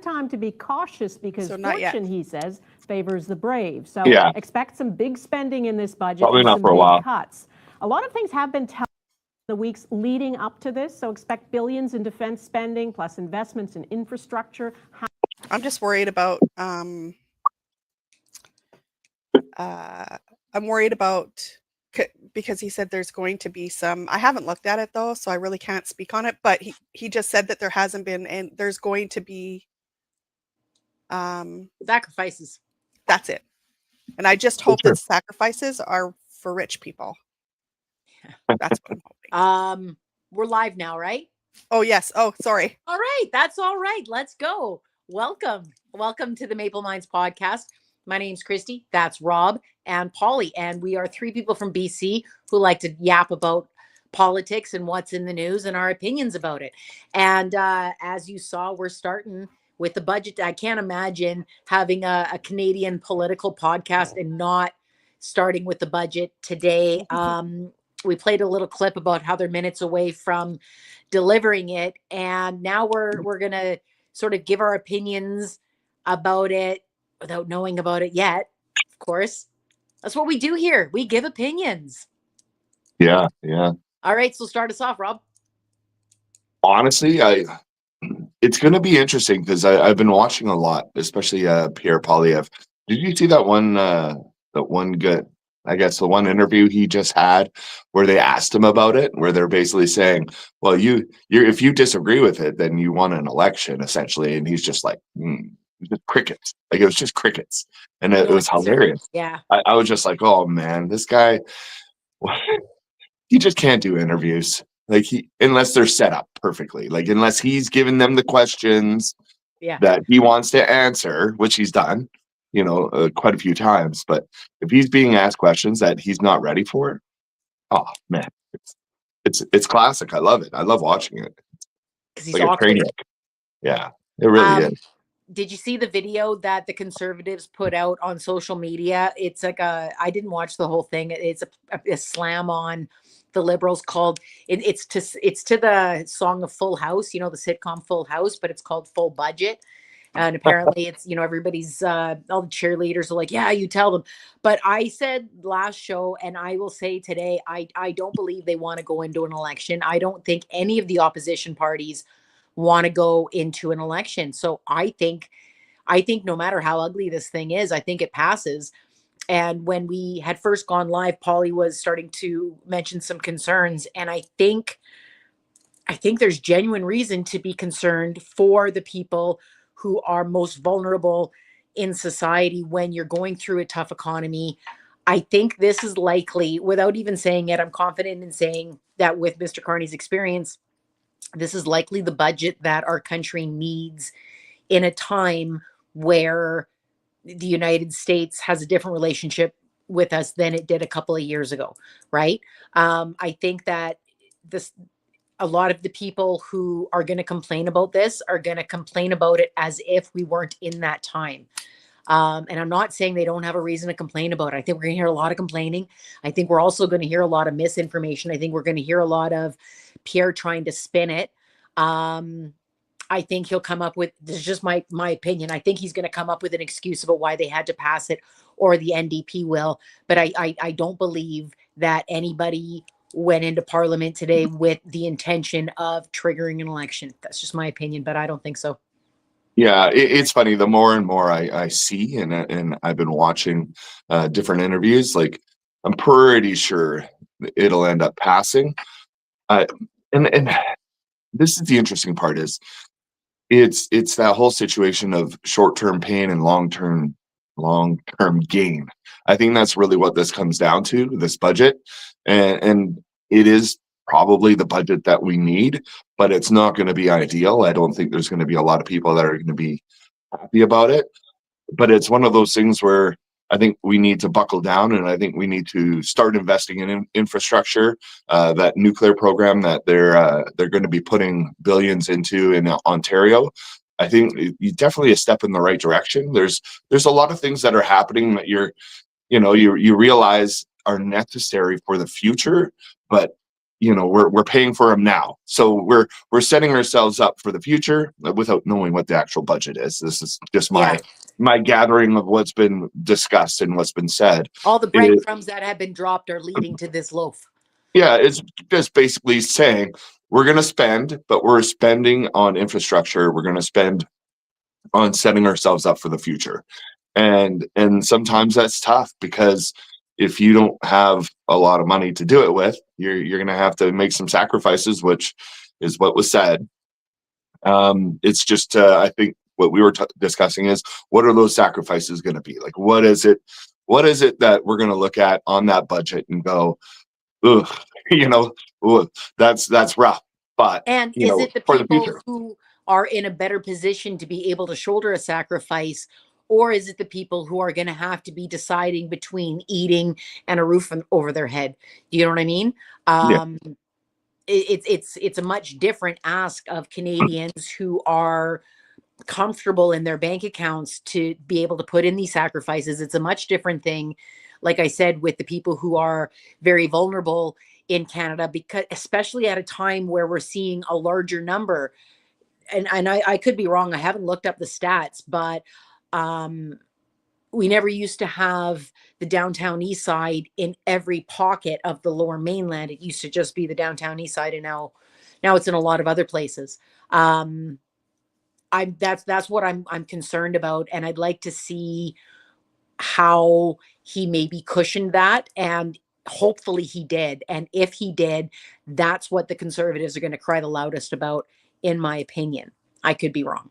time to be cautious because So not yet. fortune, he says, favors the brave. So Yeah. expect some big spending in this budget Probably and not some for a big while. cuts. A lot of things have been the weeks leading up to this, so expect billions in defense spending plus investments in infrastructure. I'm just worried about because he said there's going to be some, I haven't looked at it though, so I really can't speak on it, but he just said that there hasn't been, and there's going to be sacrifices. That's it. And I just hope that sacrifices are for rich people. That's what I'm hoping. We're live now, right? Oh, yes. Oh, sorry. All right. That's all right. Let's go. Welcome to the Maple Minds podcast. My name's Christy. That's Rob and Polly. And we are three people from BC who like to yap about politics and what's in the news and our opinions about it. And as you saw, we're starting with the budget. I can't imagine having a Canadian political podcast and not starting with the budget today. We played a little clip about how they're minutes away from delivering it. And now we're going to sort of give our opinions about it without knowing about it yet. Of course, that's what we do here. We give opinions. Yeah. Yeah. All right. So start us off, Rob. Honestly, it's going to be interesting because I've been watching a lot, especially Pierre Poilievre. Did you see that one good, I guess the one interview he just had where they asked him about it, where they're basically saying, well, you're if you disagree with it, then you won an election essentially. And he's just like, just crickets. Like it was just crickets. And it was hilarious. Yeah. I was just like, oh man, this guy, he just can't do interviews. Like unless they're set up perfectly, like unless he's given them the questions that he wants to answer, which he's done, quite a few times. But if he's being asked questions that he's not ready for, oh man, it's classic. I love it. I love watching it. Because he's like a train wreck. Yeah, it really is. Did you see the video that the Conservatives put out on social media? It's like I didn't watch the whole thing. It's a slam on the Liberals called it's to the song of Full House, the sitcom Full House, but it's called Full Budget. And apparently it's, everybody's all the cheerleaders are like, yeah, you tell them. But I said last show, and I will say today, I don't believe they want to go into an election. I don't think any of the opposition parties want to go into an election. So I think no matter how ugly this thing is, I think it passes. And when we had first gone live, Polly was starting to mention some concerns. And I think there's genuine reason to be concerned for the people who are most vulnerable in society when you're going through a tough economy. I think this is likely, without even saying it, I'm confident in saying that with Mr. Carney's experience, this is likely the budget that our country needs in a time where the United States has a different relationship with us than it did a couple of years ago, right? I think that a lot of the people who are going to complain about this are going to complain about it as if we weren't in that time. And I'm not saying they don't have a reason to complain about it. I think we're going to hear a lot of complaining. I think we're also going to hear a lot of misinformation. I think we're going to hear a lot of Pierre trying to spin it. I think he'll come up with, this is just my opinion, I think he's going to come up with an excuse about why they had to pass it, or the NDP will. But I don't believe that anybody went into Parliament today with the intention of triggering an election. That's just my opinion, but I don't think so. Yeah, it's funny. The more and more I see, and I've been watching different interviews, like I'm pretty sure it'll end up passing. And this is the interesting part is it's that whole situation of short-term pain and long-term gain. I think that's really what this comes down to, this budget. And it is probably the budget that we need, but it's not going to be ideal. I don't think there's going to be a lot of people that are going to be happy about it. But it's one of those things where I think we need to buckle down, and I think we need to start investing in infrastructure. That nuclear program that they're going to be putting billions into in Ontario, I think you definitely a step in the right direction. There's a lot of things that are happening that you realize are necessary for the future, but we're paying for them now. So we're setting ourselves up for the future without knowing what the actual budget is. This is just my gathering of what's been discussed and what's been said. All the breadcrumbs that have been dropped are leading to this loaf. Yeah, it's just basically saying we're going to spend, but we're spending on infrastructure. We're going to spend on setting ourselves up for the future. And sometimes that's tough, because if you don't have a lot of money to do it with, you're going to have to make some sacrifices, which is what was said. It's just, I think what we were discussing is, what are those sacrifices going to be? Like, what is it that we're going to look at on that budget and go, ugh, ugh, that's rough. But, and is it the for the people future, who are in a better position to be able to shoulder a sacrifice, or is it the people who are going to have to be deciding between eating and a roof over their head? Do you know what I mean? Yeah. It's a much different ask of Canadians who are comfortable in their bank accounts to be able to put in these sacrifices. It's a much different thing, like I said, with the people who are very vulnerable in Canada, because especially at a time where we're seeing a larger number, and I could be wrong, I haven't looked up the stats, but we never used to have the downtown east side in every pocket of the lower mainland. It used to just be the downtown east side, and now it's in a lot of other places. That's what I'm concerned about, and I'd like to see how he maybe cushioned that, and hopefully he did. And if he did, that's what the Conservatives are going to cry the loudest about, in my opinion. I could be wrong.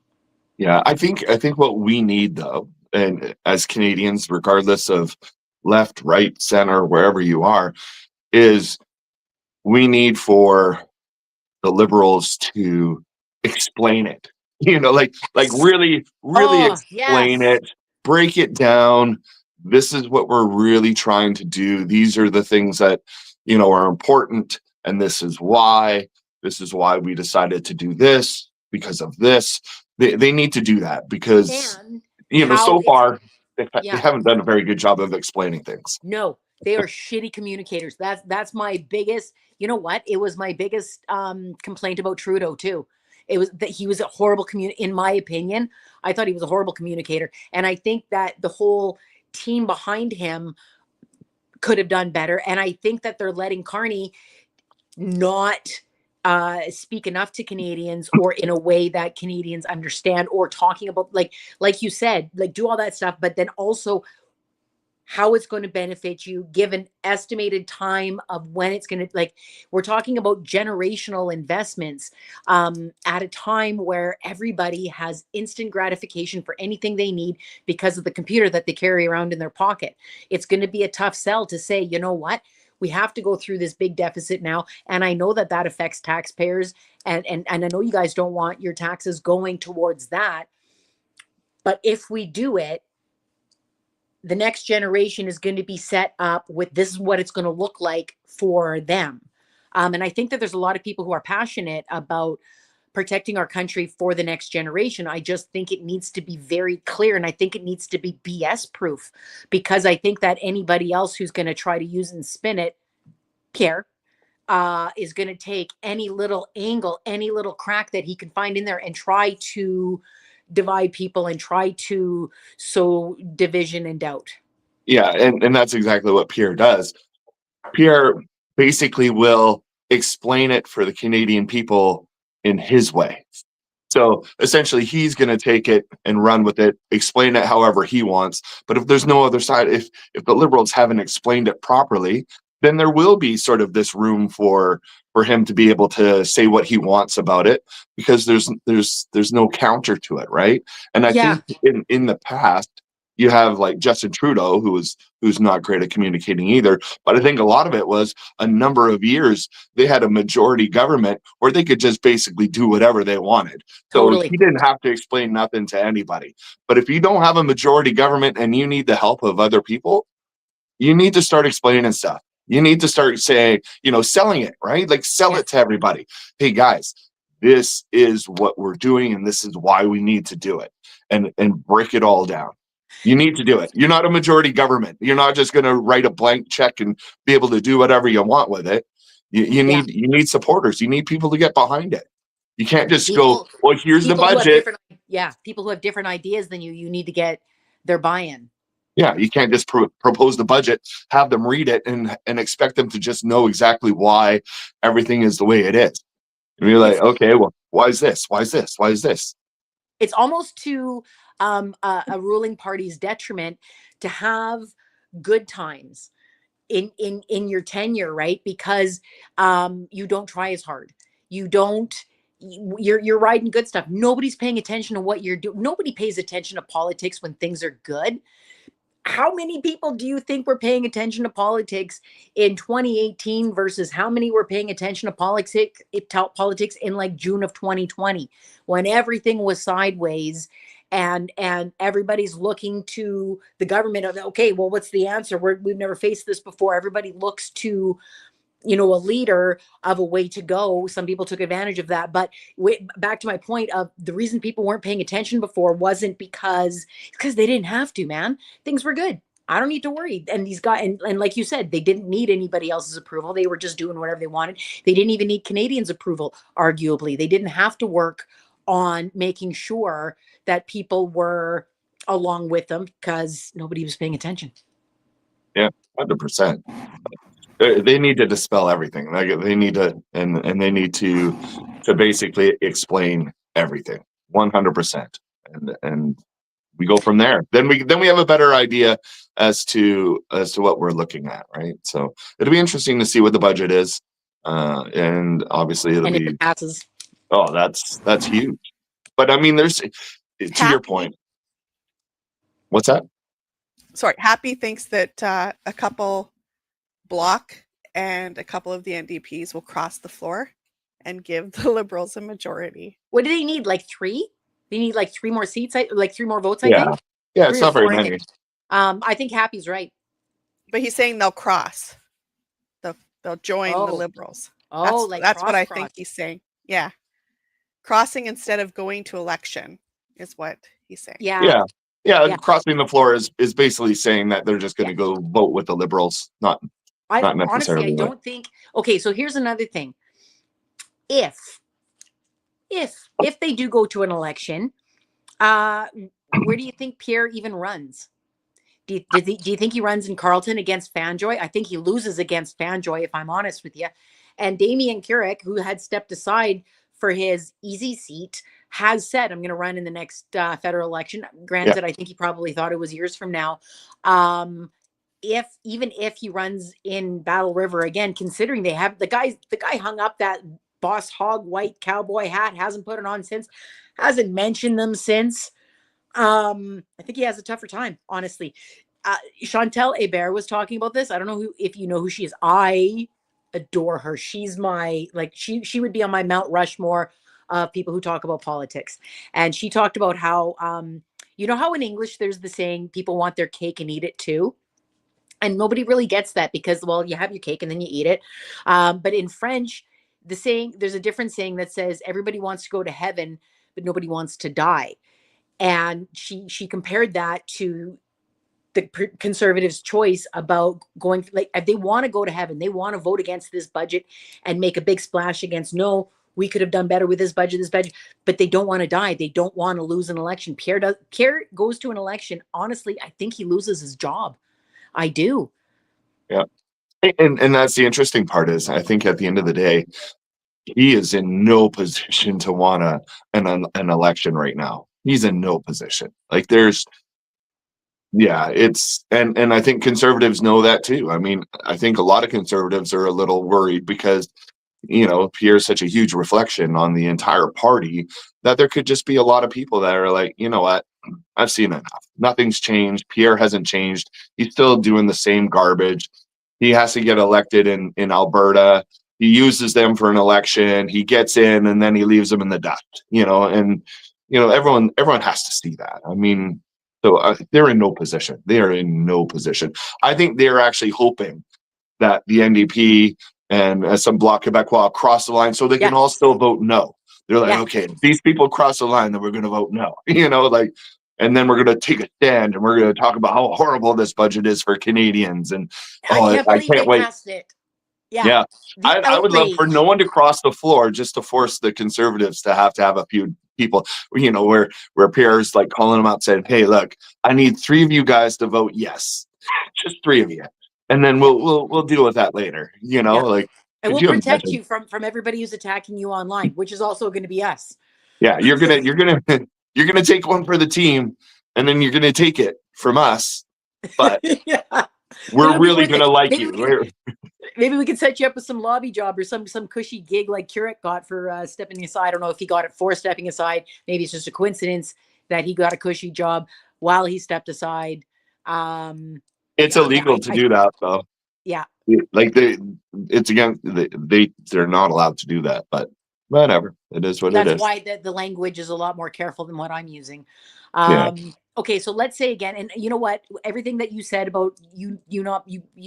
Yeah, I think what we need, though, and as Canadians, regardless of left, right, center, wherever you are, is we need for the Liberals to explain it. Like really explain Yes. it, break it down. This is what we're really trying to do. These are the things that are important, and this is why. This is why we decided to do this, because of this. They need to do that, because so far they haven't done a very good job of explaining things. No, they are shitty communicators. That's my biggest. You know what? It was my biggest complaint about Trudeau too. It was that he was a horrible in my opinion. I thought he was a horrible communicator, and I think that the whole team behind him could have done better. And I think that they're letting Carney not speak enough to Canadians, or in a way that Canadians understand, or talking about like you said, like do all that stuff, but then also how it's going to benefit you, give an estimated time of when it's going to, like, we're talking about generational investments at a time where everybody has instant gratification for anything they need because of the computer that they carry around in their pocket. It's going to be a tough sell to say, you know what, we have to go through this big deficit now. And I know that affects taxpayers. And I know you guys don't want your taxes going towards that. But if we do it, the next generation is going to be set up with, this is what it's going to look like for them. And I think that there's a lot of people who are passionate about protecting our country for the next generation. I just think it needs to be very clear, and I think it needs to be BS proof, because I think that anybody else who's going to try to use and spin it, Pierre, is going to take any little angle, any little crack that he can find in there, and try to divide people and try to sow division and doubt. Yeah, and that's exactly what Pierre does. Pierre basically will explain it for the Canadian people in his way. So essentially, he's going to take it and run with it, explain it however he wants. But if there's no other side, if the Liberals haven't explained it properly, then there will be sort of this room for him to be able to say what he wants about it, because there's no counter to it, right? And I think in the past, you have like Justin Trudeau, who's not great at communicating either. But I think a lot of it was a number of years they had a majority government where they could just basically do whatever they wanted. Totally. So he didn't have to explain nothing to anybody. But if you don't have a majority government and you need the help of other people, you need to start explaining stuff. You need to start saying, selling it, right? Like sell it to everybody. Hey guys, this is what we're doing, and this is why we need to do it, and break it all down. You need to do it. You're not a majority government. You're not just going to write a blank check and be able to do whatever you want with it. You need supporters. You need people to get behind it. You can't just go, well, here's the People who have budget. people who have different ideas than you need to get their buy-in. Yeah, you can't just propose the budget, have them read it, and expect them to just know exactly why everything is the way it is. And you're like, okay, well, why is this? Why is this? Why is this? It's almost to a ruling party's detriment to have good times in your tenure, right? Because you don't try as hard. You're riding good stuff. Nobody's paying attention to what you're doing. Nobody pays attention to politics when things are good. How many people do you think were paying attention to politics in 2018 versus how many were paying attention to politics in like June of 2020 when everything was sideways and everybody's looking to the government of, okay, well, what's the answer? We've never faced this before. Everybody looks to, a leader of a way to go. Some people took advantage of that. But back to my point of the reason people weren't paying attention before wasn't because they didn't have to, man. Things were good. I don't need to worry. And these guys, and like you said, they didn't need anybody else's approval. They were just doing whatever they wanted. They didn't even need Canadians' approval, arguably. They didn't have to work on making sure that people were along with them because nobody was paying attention. Yeah, 100%. They need to dispel everything. Like they need to, and they need to basically explain everything 100%, and we go from there. Then we have a better idea as to what we're looking at, right? So it'll be interesting to see what the budget is, and obviously it'll be. If it passes. Oh, that's huge. But I mean, there's to your point. What's that? Sorry, Happy thinks that a couple Bloc and a couple of the NDPs will cross the floor and give the Liberals a majority. What do they need? Like 3? They need like 3 more seats, like 3 more votes, I think. Yeah, it's not very many. I think Happy's right. But he's saying they'll cross. They'll join the Liberals. That's what I think he's saying. Yeah. Crossing instead of going to election is what he's saying. Yeah. Yeah, crossing the floor is basically saying that they're just going to go vote with the Liberals, not necessarily. Honestly, I don't think. Okay, so here's another thing. If they do go to an election, where do you think Pierre even runs? Do you think he runs in Carleton against Fanjoy? I think he loses against Fanjoy, if I'm honest with you. And Damien Carrick, who had stepped aside for his easy seat, has said, I'm going to run in the next federal election. Granted, I think he probably thought it was years from now. If he runs in Battle River again, considering they have the guy hung up that Boss Hog white cowboy hat, hasn't put it on since, hasn't mentioned them since. I think he has a tougher time, honestly. Chantal Hébert was talking about this. I don't know if you know who she is. I adore her. She's my, she would be on my Mount Rushmore of people who talk about politics. And she talked about how, how in English there's the saying, people want their cake and eat it too. And nobody really gets that because, well, you have your cake and then you eat it. But in French, there's a different saying that says everybody wants to go to heaven, but nobody wants to die. And she compared that to the Conservatives' choice about going, like, if they want to go to heaven, they want to vote against this budget and make a big splash against, no, we could have done better with this budget, but they don't want to die. They don't want to lose an election. Pierre goes to an election. Honestly, I think he loses his job. I do. Yeah. And that's the interesting part is I think at the end of the day, he is in no position to want an election right now. He's in no position. Like it's and I think conservatives know that too. I mean, I think a lot of conservatives are a little worried because Pierre's such a huge reflection on the entire party that there could just be a lot of people that are like, you know what, I've seen enough. Nothing's changed. Pierre hasn't changed. He's still doing the same garbage. He has to get elected in Alberta. He uses them for an election. He gets in and then he leaves them in the dust, and everyone has to see that. I mean, so they're in no position. They are in no position. I think they're actually hoping that the NDP and some Bloc Québécois cross the line so they can all still vote no. They're like, okay, if these people cross the line, then we're going to vote no, and then we're going to take a stand and we're going to talk about how horrible this budget is for Canadians. And I can't wait. Yeah. I would love for no one to cross the floor just to force the Conservatives to have a few people, where Pierre's like calling them out saying, hey, look, I need 3 of you guys to vote yes. Just 3 of you. And then we'll deal with that later. Like, and we'll protect you from everybody who's attacking you online, which is also going to be us. Yeah, you're gonna take one for the team, and then you're gonna take it from us. But we're really gonna like you. Maybe we can set you up with some lobby job or some cushy gig like Kurek got for stepping aside. I don't know if he got it for stepping aside. Maybe it's just a coincidence that he got a cushy job while he stepped aside. It's illegal to do that, though. Yeah, like it's again, they're not allowed to do that, but whatever. It is what it is. That's why the language is a lot more careful than what I'm using. Yeah. Okay, so let's say again, and you know what? Everything that you said about you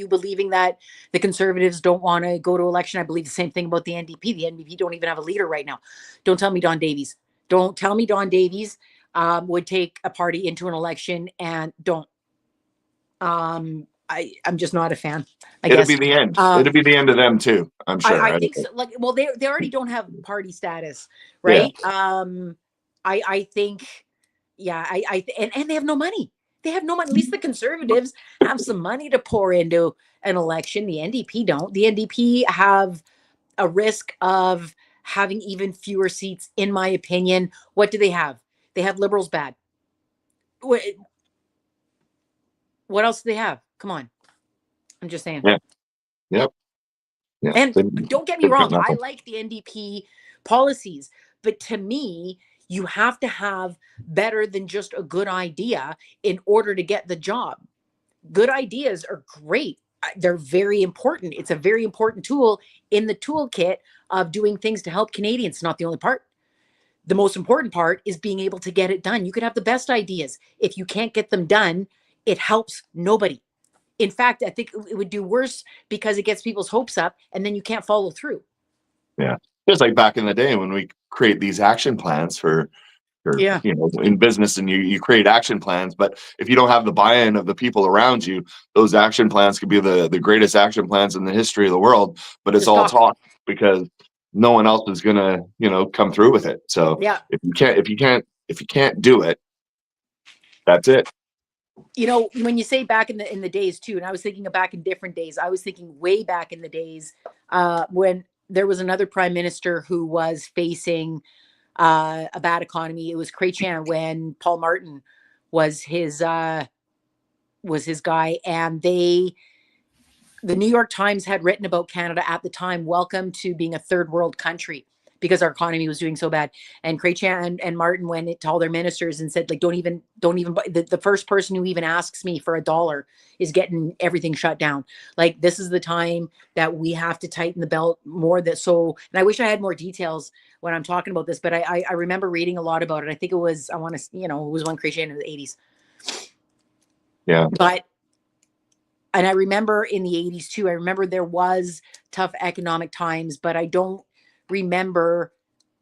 believing that the Conservatives don't want to go to election, I believe the same thing about the NDP. The NDP don't even have a leader right now. Don't tell me Don Davies. Don't tell me Don Davies would take a party into an election, and don't. I'm just not a fan. It'll be the end. It'll be the end of them too. I'm sure. I think so. Like, well, they already don't have party status, right? Yeah. I think. Yeah, and they have no money. They have no money. At least the Conservatives have some money to pour into an election. The NDP don't. The NDP have a risk of having even fewer seats, in my opinion. What do they have? They have Liberals bad. What else do they have? Come on. I'm just saying. Yeah. Yep. Yeah. And don't get me wrong. I like the NDP policies, but to me, you have to have better than just a good idea in order to get the job. Good ideas are great. They're very important. It's a very important tool in the toolkit of doing things to help Canadians. It's not the only part. The most important part is being able to get it done. You could have the best ideas. If you can't get them done, it helps nobody. In fact, I think it would do worse because it gets people's hopes up and then you can't follow through. Yeah. Just like back in the day when we create these action plans for in business, and you create action plans, but if you don't have the buy-in of the people around you, those action plans could be the greatest action plans in the history of the world, but it's all talk because no one else is gonna come through with it. So if you can't do it, that's it. When you say back in the days too, and I was thinking of back in different days, I was thinking way back in the days when there was another prime minister who was facing a bad economy. It was Chrétien when Paul Martin was his guy, and the New York Times had written about Canada at the time, welcome to being a third world country, because our economy was doing so bad. And Chrétien and Martin went to all their ministers and said, like, don't even the first person who even asks me for $1 is getting everything shut down. Like, this is the time that we have to tighten the belt more. And I wish I had more details when I'm talking about this, but I remember reading a lot about it. I think it was, it was when Chrétien in the 80s. Yeah. And I remember in the 80s too, I remember there was tough economic times, but I don't remember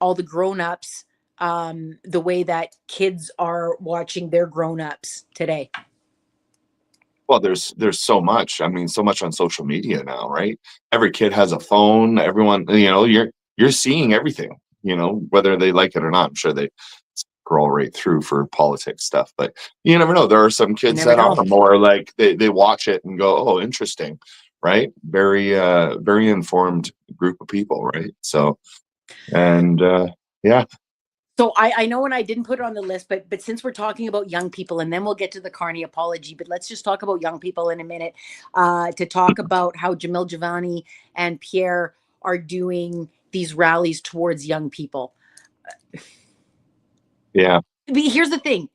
all the grown-ups the way that kids are watching their grown-ups today. Well, there's so much. I mean, so much on social media now, right? Every kid has a phone. Everyone, you're seeing everything, whether they like it or not. I'm sure they scroll right through for politics stuff, but you never know. There are some kids that are more like they watch it and go, oh, interesting, right? Very very informed group of people, right? So, and yeah. So I know, and I didn't put it on the list, but since we're talking about young people, and then we'll get to the Carney apology, but let's just talk about young people in a minute, to talk about how Jamil Javani and Pierre are doing these rallies towards young people. Yeah. Here's the thing.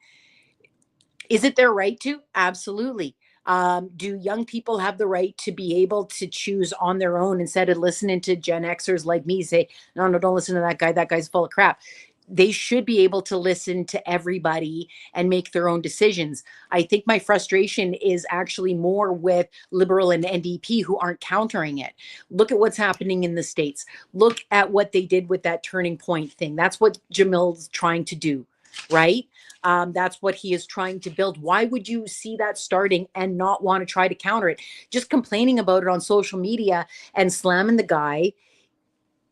Is it their right to? Absolutely. Do young people have the right to be able to choose on their own instead of listening to Gen Xers like me say, no, don't listen to that guy. That guy's full of crap. They should be able to listen to everybody and make their own decisions. I think my frustration is actually more with Liberal and NDP who aren't countering it. Look at what's happening in the States. Look at what they did with that turning point thing. That's what Jamil's trying to do, right? That's what he is trying to build. Why would you see that starting and not want to try to counter it? Just complaining about it on social media and slamming the guy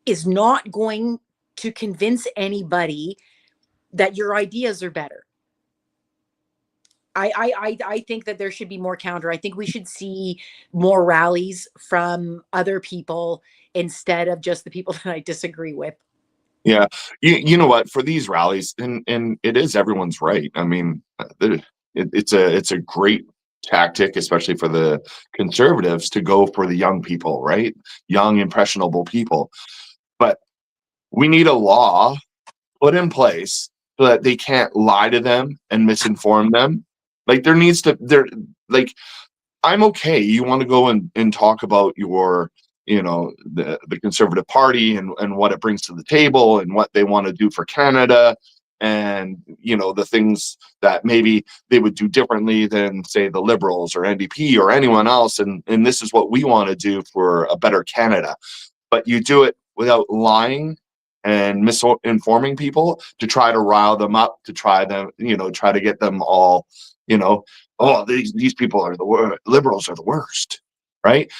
is not going to convince anybody that your ideas are better. I think that there should be more counter. I think we should see more rallies from other people instead of just the people that I disagree with. Yeah, you know what? For these rallies, and it is everyone's right. I mean, it's a great tactic, especially for the conservatives, to go for the young people, right? Young, impressionable people. But we need a law put in place so that they can't lie to them and misinform them. Like like, I'm okay. You want to go and talk about your, the Conservative Party and what it brings to the table and what they want to do for Canada, and the things that maybe they would do differently than, say, the Liberals or NDP or anyone else, and this is what we want to do for a better Canada. But you do it without lying and misinforming people to try to rile them up, to try to get them all, oh, these people are liberals are the worst, right?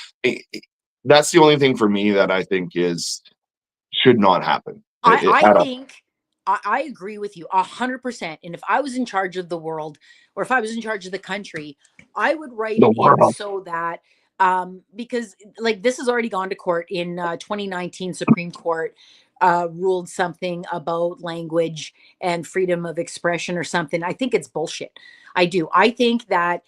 That's the only thing for me that I think should not happen. I agree with you 100%. And if I was in charge of the world, or if I was in charge of the country, I would write it in so that because like this has already gone to court in 2019. Supreme Court ruled something about language and freedom of expression or something. I think it's bullshit. I do. I think that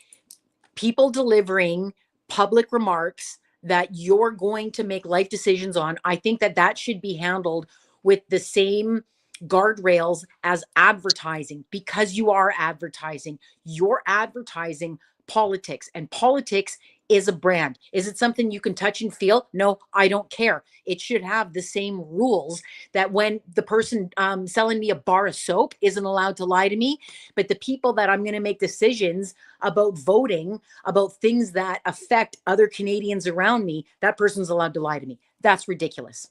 people delivering public remarks that you're going to make life decisions on, I think that should be handled with the same guardrails as advertising, because you are advertising. You're advertising politics, and politics is a brand. Is it something you can touch and feel? No, I don't care. It should have the same rules, that when the person selling me a bar of soap isn't allowed to lie to me, but the people that I'm going to make decisions about voting, about things that affect other Canadians around me, that person's allowed to lie to me. That's ridiculous.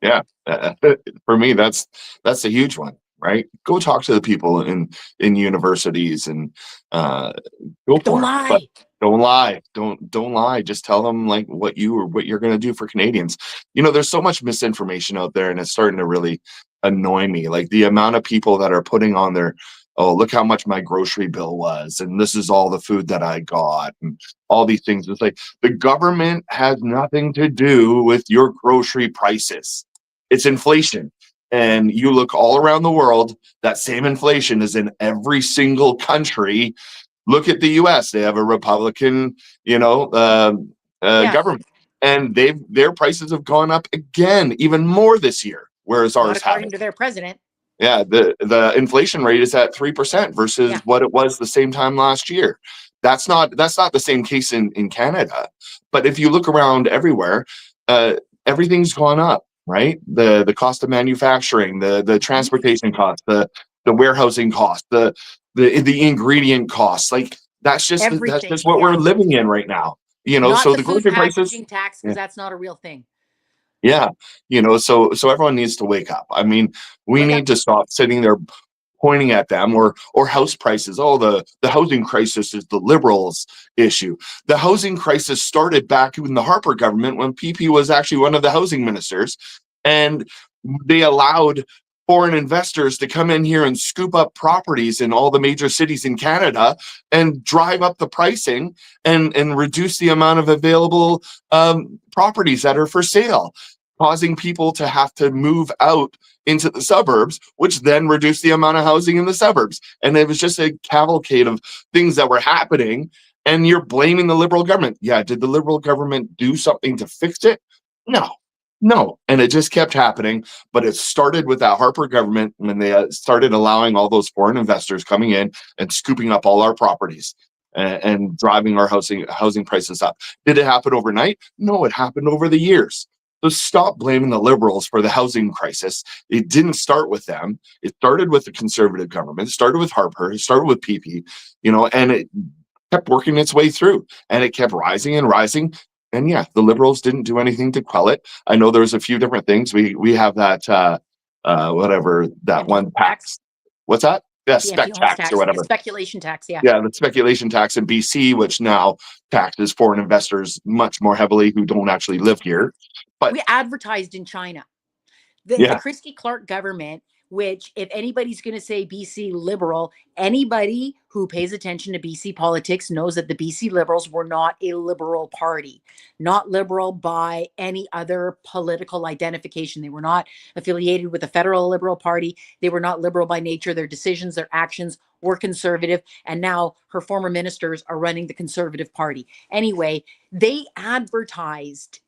Yeah, for me, that's a huge one, right? Go talk to the people in universities and go for it. But don't lie. Don't lie. Just tell them like what you're going to do for Canadians. There's so much misinformation out there, and it's starting to really annoy me. Like the amount of people that are putting on their, oh, look how much my grocery bill was, and this is all the food that I got, and all these things. It's like the government has nothing to do with your grocery prices. It's inflation. And you look all around the world, that same inflation is in every single country. Look at the US. They have a Republican, government. And their prices have gone up again, even more this year, whereas ours haven't. According to their president. Yeah, the inflation rate is at 3% versus what it was the same time last year. That's not the same case in Canada. But if you look around everywhere, everything's gone up. Right, the cost of manufacturing, the transportation cost, the warehousing cost, the ingredient costs, like that's just what we're living in right now. Not so the the food grocery packaging prices, tax, because that's not a real thing. Yeah, so everyone needs to wake up. I mean, we need to stop sitting there pointing at them, or house prices. Oh, the housing crisis is the Liberals' issue. The housing crisis started back in the Harper government when PP was actually one of the housing ministers, and they allowed foreign investors to come in here and scoop up properties in all the major cities in Canada and drive up the pricing and reduce the amount of available properties that are for sale, causing people to have to move out into the suburbs, which then reduced the amount of housing in the suburbs. And it was just a cavalcade of things that were happening, and you're blaming the Liberal government. Yeah, did the Liberal government do something to fix it? No. And it just kept happening. But it started with that Harper government when they started allowing all those foreign investors coming in and scooping up all our properties and driving our housing prices up. Did it happen overnight? No, it happened over the years. So stop blaming the Liberals for the housing crisis. It didn't start with them. It started with the Conservative government. It started with Harper. It started with PP, and it kept working its way through, and it kept rising and rising. And yeah, the Liberals didn't do anything to quell it. I know there's a few different things. We have that, whatever, that one pack. What's that? spec tax or whatever. Speculation tax, yeah. Yeah, the speculation tax in BC, which now taxes foreign investors much more heavily who don't actually live here. But we advertised in China. The Christy Clark government, which if anybody's going to say BC Liberal, anybody who pays attention to BC politics knows that the BC Liberals were not a liberal party, not liberal by any other political identification. They were not affiliated with the federal Liberal Party. They were not liberal by nature. Their decisions, their actions were conservative. And now her former ministers are running the Conservative Party. Anyway, they advertised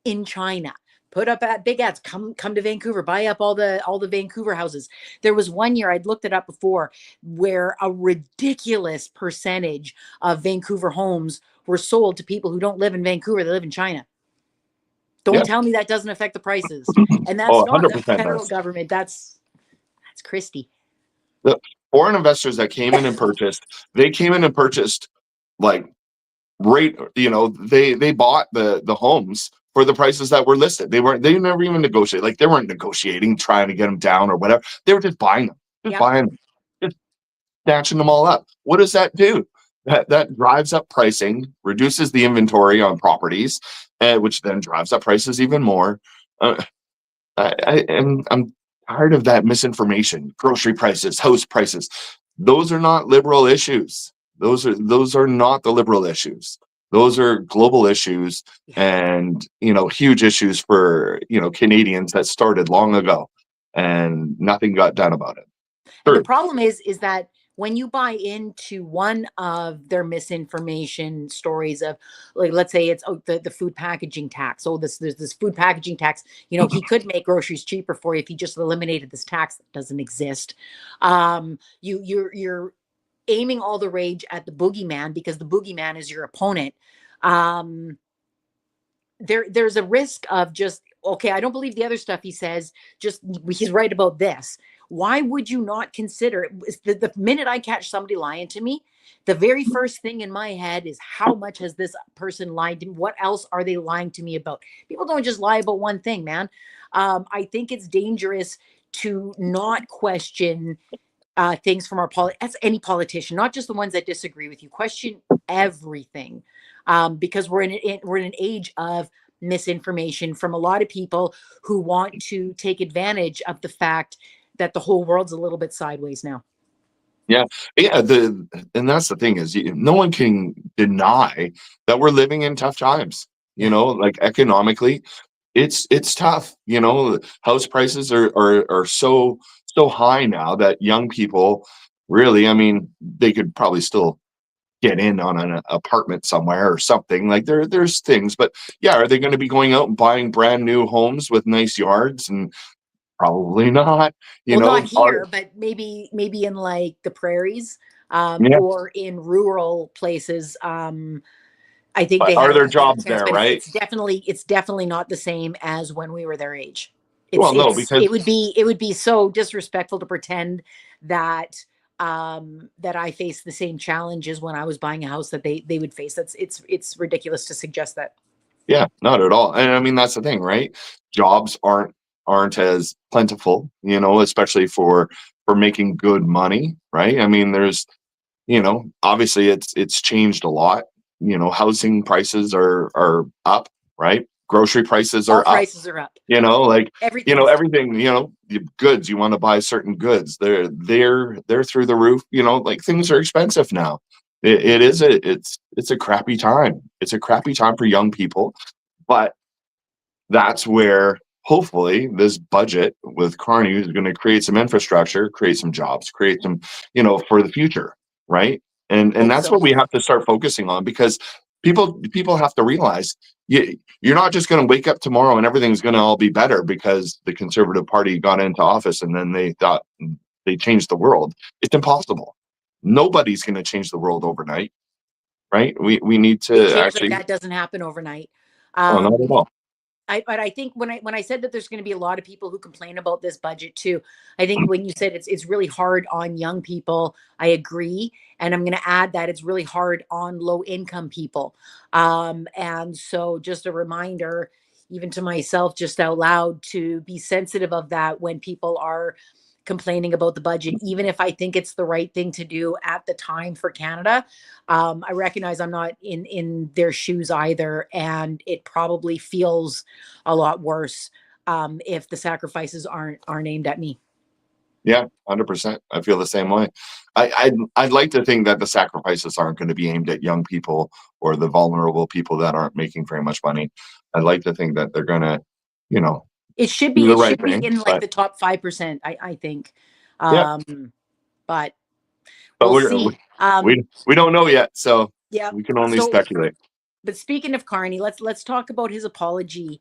in China, put up at big ads, come to Vancouver, buy up all the Vancouver houses. There was one year, I'd looked it up before, where a ridiculous percentage of Vancouver homes were sold to people who don't live in Vancouver, they live in China. Don't tell me that doesn't affect the prices. And that's not the federal government. That's Christie. The foreign investors that came in and purchased, they came in and purchased like they bought the homes for the prices that were listed. They never even negotiated. Like they weren't negotiating, trying to get them down or whatever. They were just buying them, just snatching them all up. What does that do? That drives up pricing, reduces the inventory on properties, which then drives up prices even more. I'm tired of that misinformation. Grocery prices, house prices. Those are not liberal issues. Those are not the liberal issues. Those are global issues and, huge issues for, Canadians that started long ago and nothing got done about it. The problem is that when you buy into one of their misinformation stories of, like, let's say it's the food packaging tax. There's this food packaging tax. He could make groceries cheaper for you if he just eliminated this tax that doesn't exist. You're aiming all the rage at the boogeyman because the boogeyman is your opponent. There's a risk of just, okay, I don't believe the other stuff he says, just he's right about this. Why would you not consider it? The minute I catch somebody lying to me, the very first thing in my head is, how much has this person lied to me? What else are they lying to me about? People don't just lie about one thing, man. I think it's dangerous to not question things from that's any politician, not just the ones that disagree with you. Question everything, because we're in an age of misinformation from a lot of people who want to take advantage of the fact that the whole world's a little bit sideways now. Yeah. And that's the thing is, no one can deny that we're living in tough times. Like economically, it's tough. House prices are so high now that young people really, they could probably still get in on an apartment somewhere or something. Like there's things, but are they going to be going out and buying brand new homes with nice yards? And probably not. Not here, but maybe in like the prairies, or in rural places. I think they are have there jobs there, right? It's definitely not the same as when we were their age. Because it would be so disrespectful to pretend that I face the same challenges when I was buying a house that they would face. It's ridiculous to suggest that. Yeah, not at all. And that's the thing, right? Jobs aren't as plentiful, especially for making good money, right? There's, obviously it's changed a lot. Housing prices are up, right? Grocery prices are up. Prices are up. Like everything. Goods, you want to buy certain goods, they're through the roof. Like things are expensive now. It's a crappy time. It's a crappy time for young people, but that's where hopefully this budget with Carney is going to create some infrastructure, create some jobs, create some, for the future, right? And that's what we have to start focusing on, because people have to realize you're not just going to wake up tomorrow and everything's going to all be better because the Conservative Party got into office and then they thought they changed the world. It's impossible. Nobody's going to change the world overnight, right? We need to actually. That doesn't happen overnight. Not at all. But I think when I said that there's going to be a lot of people who complain about this budget too, I think when you said it's really hard on young people, I agree. And I'm going to add that it's really hard on low income people. And so just a reminder, even to myself, just out loud, to be sensitive of that when people are complaining about the budget, even if I think it's the right thing to do at the time for Canada. I recognize I'm not in their shoes either, and it probably feels a lot worse if the sacrifices aren't aimed at me. Yeah, 100%. I feel the same way. I'd like to think that the sacrifices aren't going to be aimed at young people or the vulnerable people that aren't making very much money. I'd like to think that they're going to, you know, it should do be the right thing, in like the top 5%, I think. Yeah. But but we'll see. We don't know yet, so Yeah. we can only speculate. But speaking of Carney, let's talk about his apology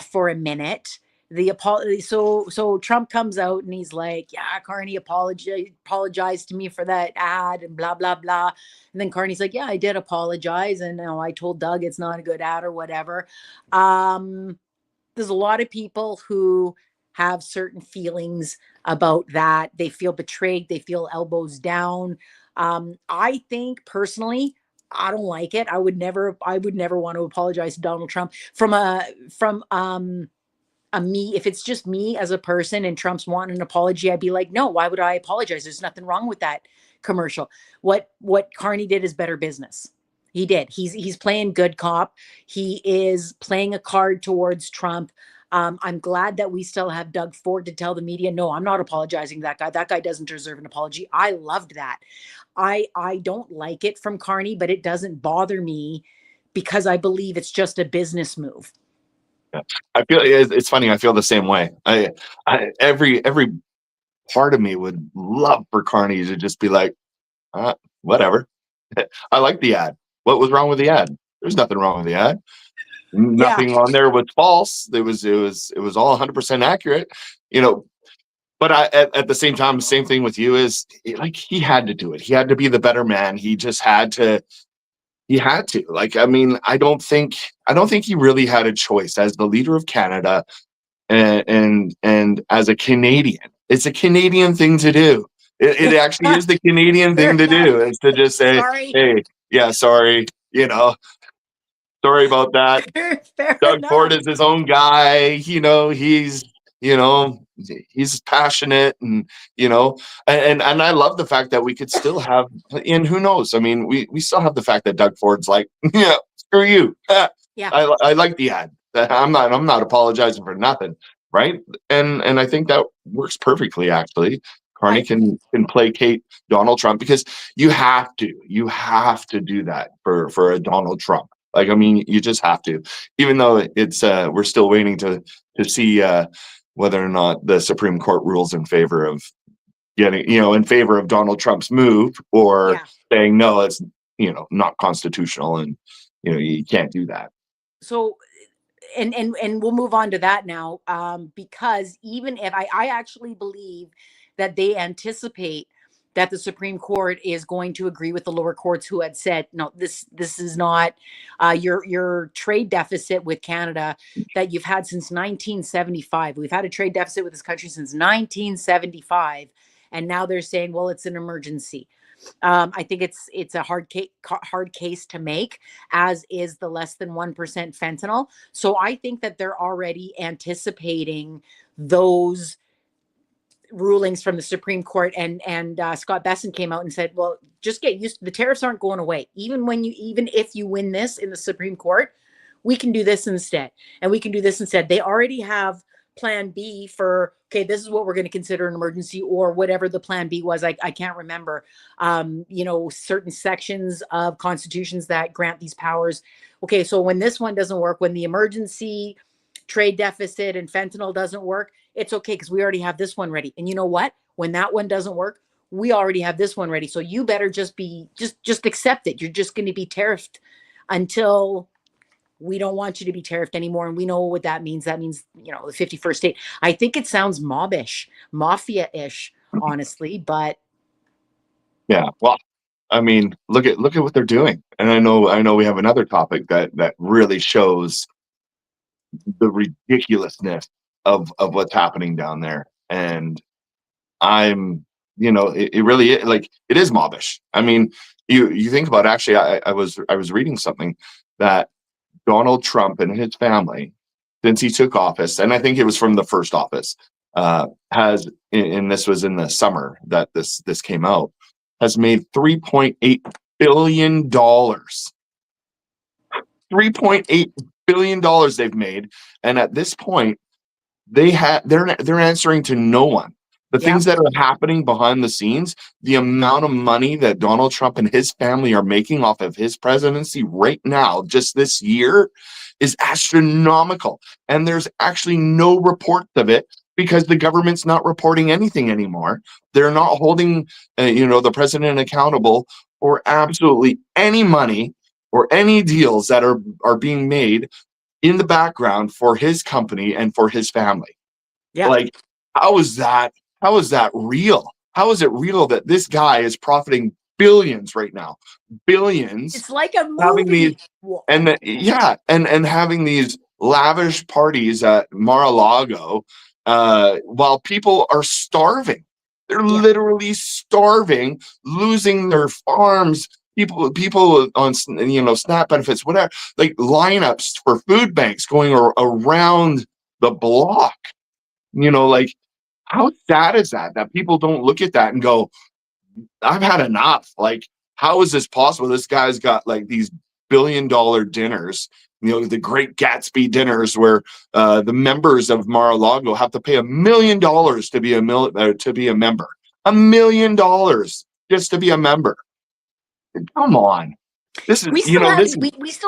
for a minute. The apology. So Trump comes out and he's like, "Yeah, Carney apologized to me for that ad and blah blah blah." And then Carney's like, "Yeah, I did apologize, and I told Doug it's not a good ad or whatever." There's a lot of people who have certain feelings about that. They feel betrayed. They feel elbows down. I think personally, I don't like it. I would never want to apologize to Donald Trump from a me. If it's just me as a person and Trump's wanting an apology, I'd be like, no, why would I apologize? There's nothing wrong with that commercial. What Carney did is better business. He did. He's playing good cop. He is playing a card towards Trump. I'm glad that we still have Doug Ford to tell the media, no, I'm not apologizing to that guy. That guy doesn't deserve an apology. I loved that. I don't like it from Carney, but it doesn't bother me because I believe it's just a business move. Yeah. I feel it's funny. I feel the same way. Every part of me would love for Carney to just be like, whatever. I like the ad. What was wrong with the ad? There's nothing wrong with the ad. Nothing on there was false. It was all 100% accurate, But at the same time, same thing with you is like he had to do it. He had to be the better man. He just had to. He had to. Like, I mean, I don't think he really had a choice as the leader of Canada and as a Canadian. It's a Canadian thing to do. It actually is the Canadian thing to do, is to just say, Sorry. hey, yeah, sorry, sorry about that. Fair Doug enough. Ford is his own guy. He's passionate and I love the fact that we could still have, and who knows? I mean, we still have the fact that Doug Ford's like, yeah, screw you. Yeah. I like the ad. I'm not apologizing for nothing. Right. And I think that works perfectly, actually. Carney can placate Donald Trump because you have to do that for a Donald Trump. Like, I mean, you just have to, even though it's we're still waiting to see whether or not the Supreme Court rules in favor of in favor of Donald Trump's move, or saying no, it's not constitutional and you can't do that. So and we'll move on to that now, because even if I actually believe that they anticipate that the Supreme Court is going to agree with the lower courts who had said, no, this is not your trade deficit with Canada that you've had since 1975. We've had a trade deficit with this country since 1975. And now they're saying, well, it's an emergency. I think it's a hard case to make, as is the less than 1% fentanyl. So I think that they're already anticipating those rulings from the Supreme Court, and Scott Besson came out and said, well, just get used to the tariffs aren't going away. Even if you win this in the Supreme Court, we can do this instead. And we can do this instead. They already have plan B for, okay, this is what we're going to consider an emergency, or whatever the plan B was. I can't remember, certain sections of constitutions that grant these powers. Okay, so when this one doesn't work, when the emergency, trade deficit, and fentanyl doesn't work, it's okay because we already have this one ready. And you know what? When that one doesn't work, we already have this one ready. So you better just accept it. You're just going to be tariffed until we don't want you to be tariffed anymore. And we know what that means. That means, the 51st state. I think it sounds mobbish, mafia-ish, honestly, but. Yeah. Well, I mean, look at what they're doing. And I know we have another topic that really shows the ridiculousness of what's happening down there. And I'm, it really is, like, it is mobbish. I mean, you think about, actually, I was reading something that Donald Trump and his family, since he took office, and I think it was from the first office, has, and this was in the summer that this came out, has made $3.8 billion. $3.8 billion they've made, and at this point, they're answering to no one. The things that are happening behind the scenes, the amount of money that Donald Trump and his family are making off of his presidency right now, just this year, is astronomical. And there's actually no reports of it because the government's not reporting anything anymore. They're not holding, the president accountable for absolutely any money or any deals that are being made in the background for his company and for his family. Yeah. Like, how is that real? How is it real that this guy is profiting billions right now? Billions. It's like a movie. Having these, and having these lavish parties at Mar-a-Lago while people are starving. They're literally starving, losing their farms. People on SNAP benefits, whatever, like lineups for food banks going around the block. Like, how sad is that people don't look at that and go, I've had enough. Like, how is this possible? This guy's got like these billion-dollar dinners, the Great Gatsby dinners, where the members of Mar-a-Lago have to pay $1 million to be a member. $1 million just to be a member. Come on. This is, we still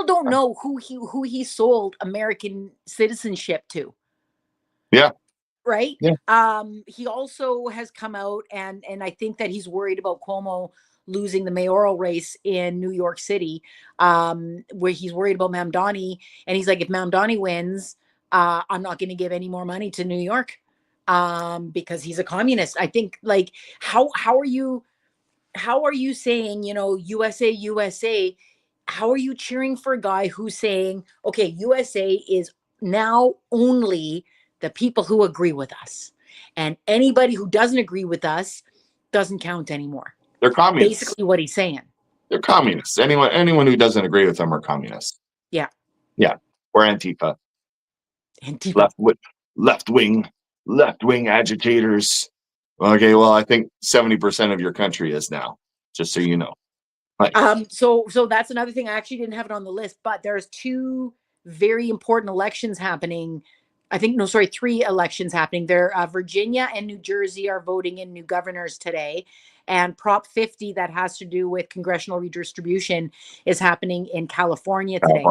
don't know who he sold American citizenship to. Yeah. Right. Yeah. He also has come out and I think that he's worried about Cuomo losing the mayoral race in New York City, where he's worried about Mamdani. And he's like, if Mamdani wins, I'm not going to give any more money to New York because he's a communist. I think, like, how are you saying, USA? How are you cheering for a guy who's saying, okay, USA is now only the people who agree with us, and anybody who doesn't agree with us doesn't count anymore? They're communists. Basically what he's saying. They're communists. Anyone who doesn't agree with them are communists. Yeah. Yeah. Or Antifa. Left-wing agitators. Okay, well, I think 70% of your country is now, just so you know. Like, so that's another thing. I actually didn't have it on the list, but there's two very important elections happening. Three elections happening there. Virginia and New Jersey are voting in new governors today. And Prop 50, that has to do with congressional redistribution, is happening in California today.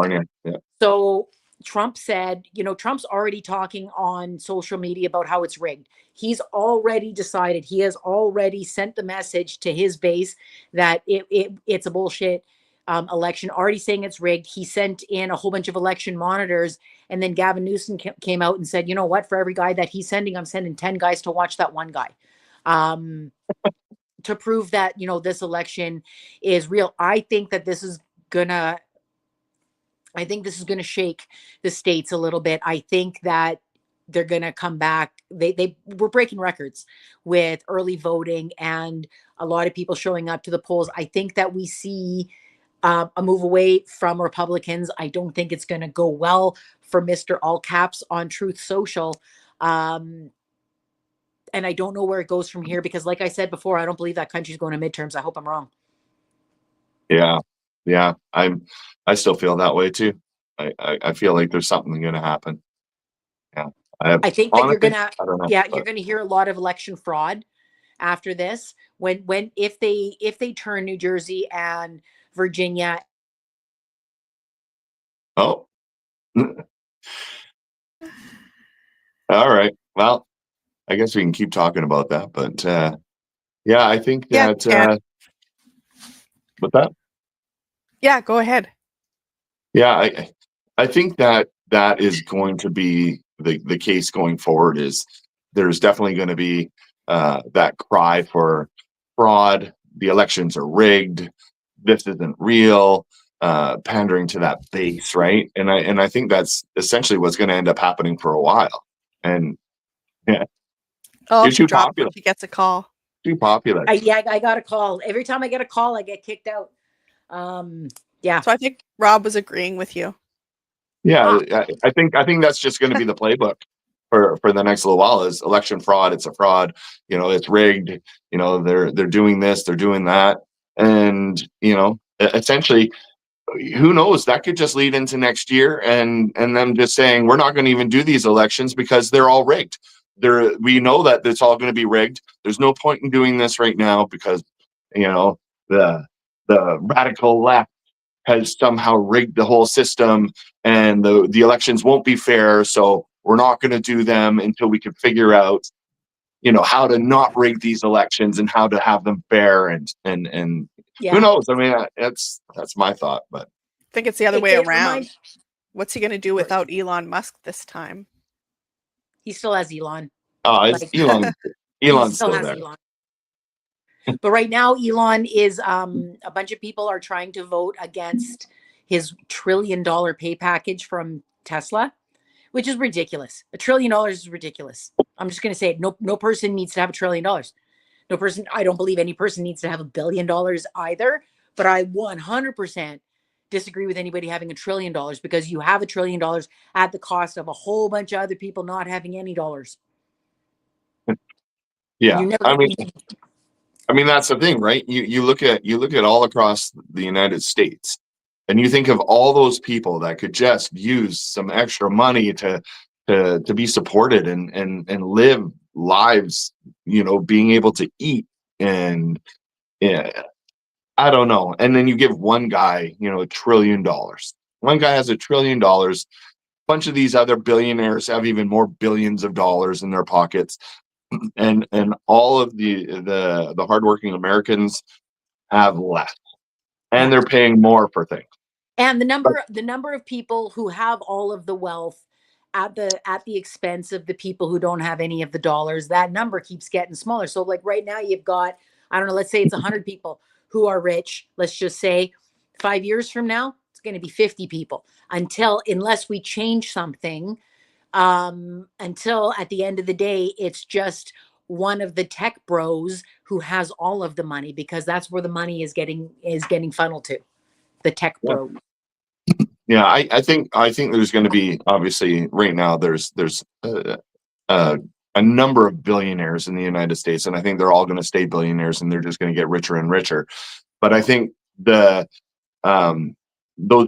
Yeah. So Trump said, Trump's already talking on social media about how it's rigged. He's already decided, he has already sent the message to his base that it's a bullshit election, already saying it's rigged. He sent in a whole bunch of election monitors, and then Gavin Newsom came out and said, you know what, for every guy that he's sending, I'm sending 10 guys to watch that one guy. To prove that, this election is real. I think this is gonna shake the states a little bit. I think that they're gonna come back. They were breaking records with early voting and a lot of people showing up to the polls. I think that we see a move away from Republicans. I don't think it's going to go well for Mr. All Caps on Truth Social. And I don't know where it goes from here because, like I said before, I don't believe that country's going to midterms. I hope I'm wrong. Yeah. I still feel that way too. I feel like there's something going to happen. Yeah. I think that you're going to, you're going to hear a lot of election fraud after this. If they turn New Jersey and Virginia. Oh. All right. Well, I guess we can keep talking about that, but I think that what's that? Yeah, go ahead. Yeah, I think that is going to be the case going forward. Is there's definitely going to be that cry for fraud. The elections are rigged. This isn't real. Pandering to that base, right? And I think that's essentially what's going to end up happening for a while. And yeah, you're too popular. He gets a call. Too popular. I got a call. Every time I get a call, I get kicked out. Yeah. So I think Rob was agreeing with you. Yeah, I think that's just going to be the playbook. for the next little while is election fraud. It's a fraud. It's rigged. They're doing this, they're doing that, and essentially, who knows? That could just lead into next year, and them just saying we're not going to even do these elections because they're all rigged. We know that it's all going to be rigged. There's no point in doing this right now because the radical left has somehow rigged the whole system, and the elections won't be fair. So we're not going to do them until we can figure out, how to not rig these elections and how to have them fair. And who knows? I mean, that's my thought, but I think it's the other way around. What's he going to do without Elon Musk this time? He still has Elon. It's Elon. Elon's still there. Elon. But right now, Elon is a bunch of people are trying to vote against his $1 trillion pay package from Tesla, which is ridiculous. $1 trillion is ridiculous. I'm just going to say it. No person needs to have $1 trillion. No person. I don't believe any person needs to have $1 billion either. But I 100% disagree with anybody having $1 trillion because you have $1 trillion at the cost of a whole bunch of other people not having any dollars. Yeah, I mean that's the thing, right? You look at all across the United States, and you think of all those people that could just use some extra money to be supported and live lives, being able to eat, and I don't know. And then you give one guy, $1 trillion. One guy has $1 trillion. Bunch of these other billionaires have even more billions of dollars in their pockets. And all of the hardworking Americans have less, and they're paying more for things. And the number of people who have all of the wealth at the expense of the people who don't have any of the dollars, that number keeps getting smaller. So like right now you've got, I don't know, let's say it's 100 people who are rich. Let's just say 5 years from now, it's going to be 50 people unless we change something. Until at the end of the day, it's just one of the tech bros who has all of the money, because that's where the money is getting funneled to, the tech bro. Yeah, I think there's going to be, obviously right now there's a number of billionaires in the United States, and I think they're all going to stay billionaires, and they're just going to get richer and richer. But I think those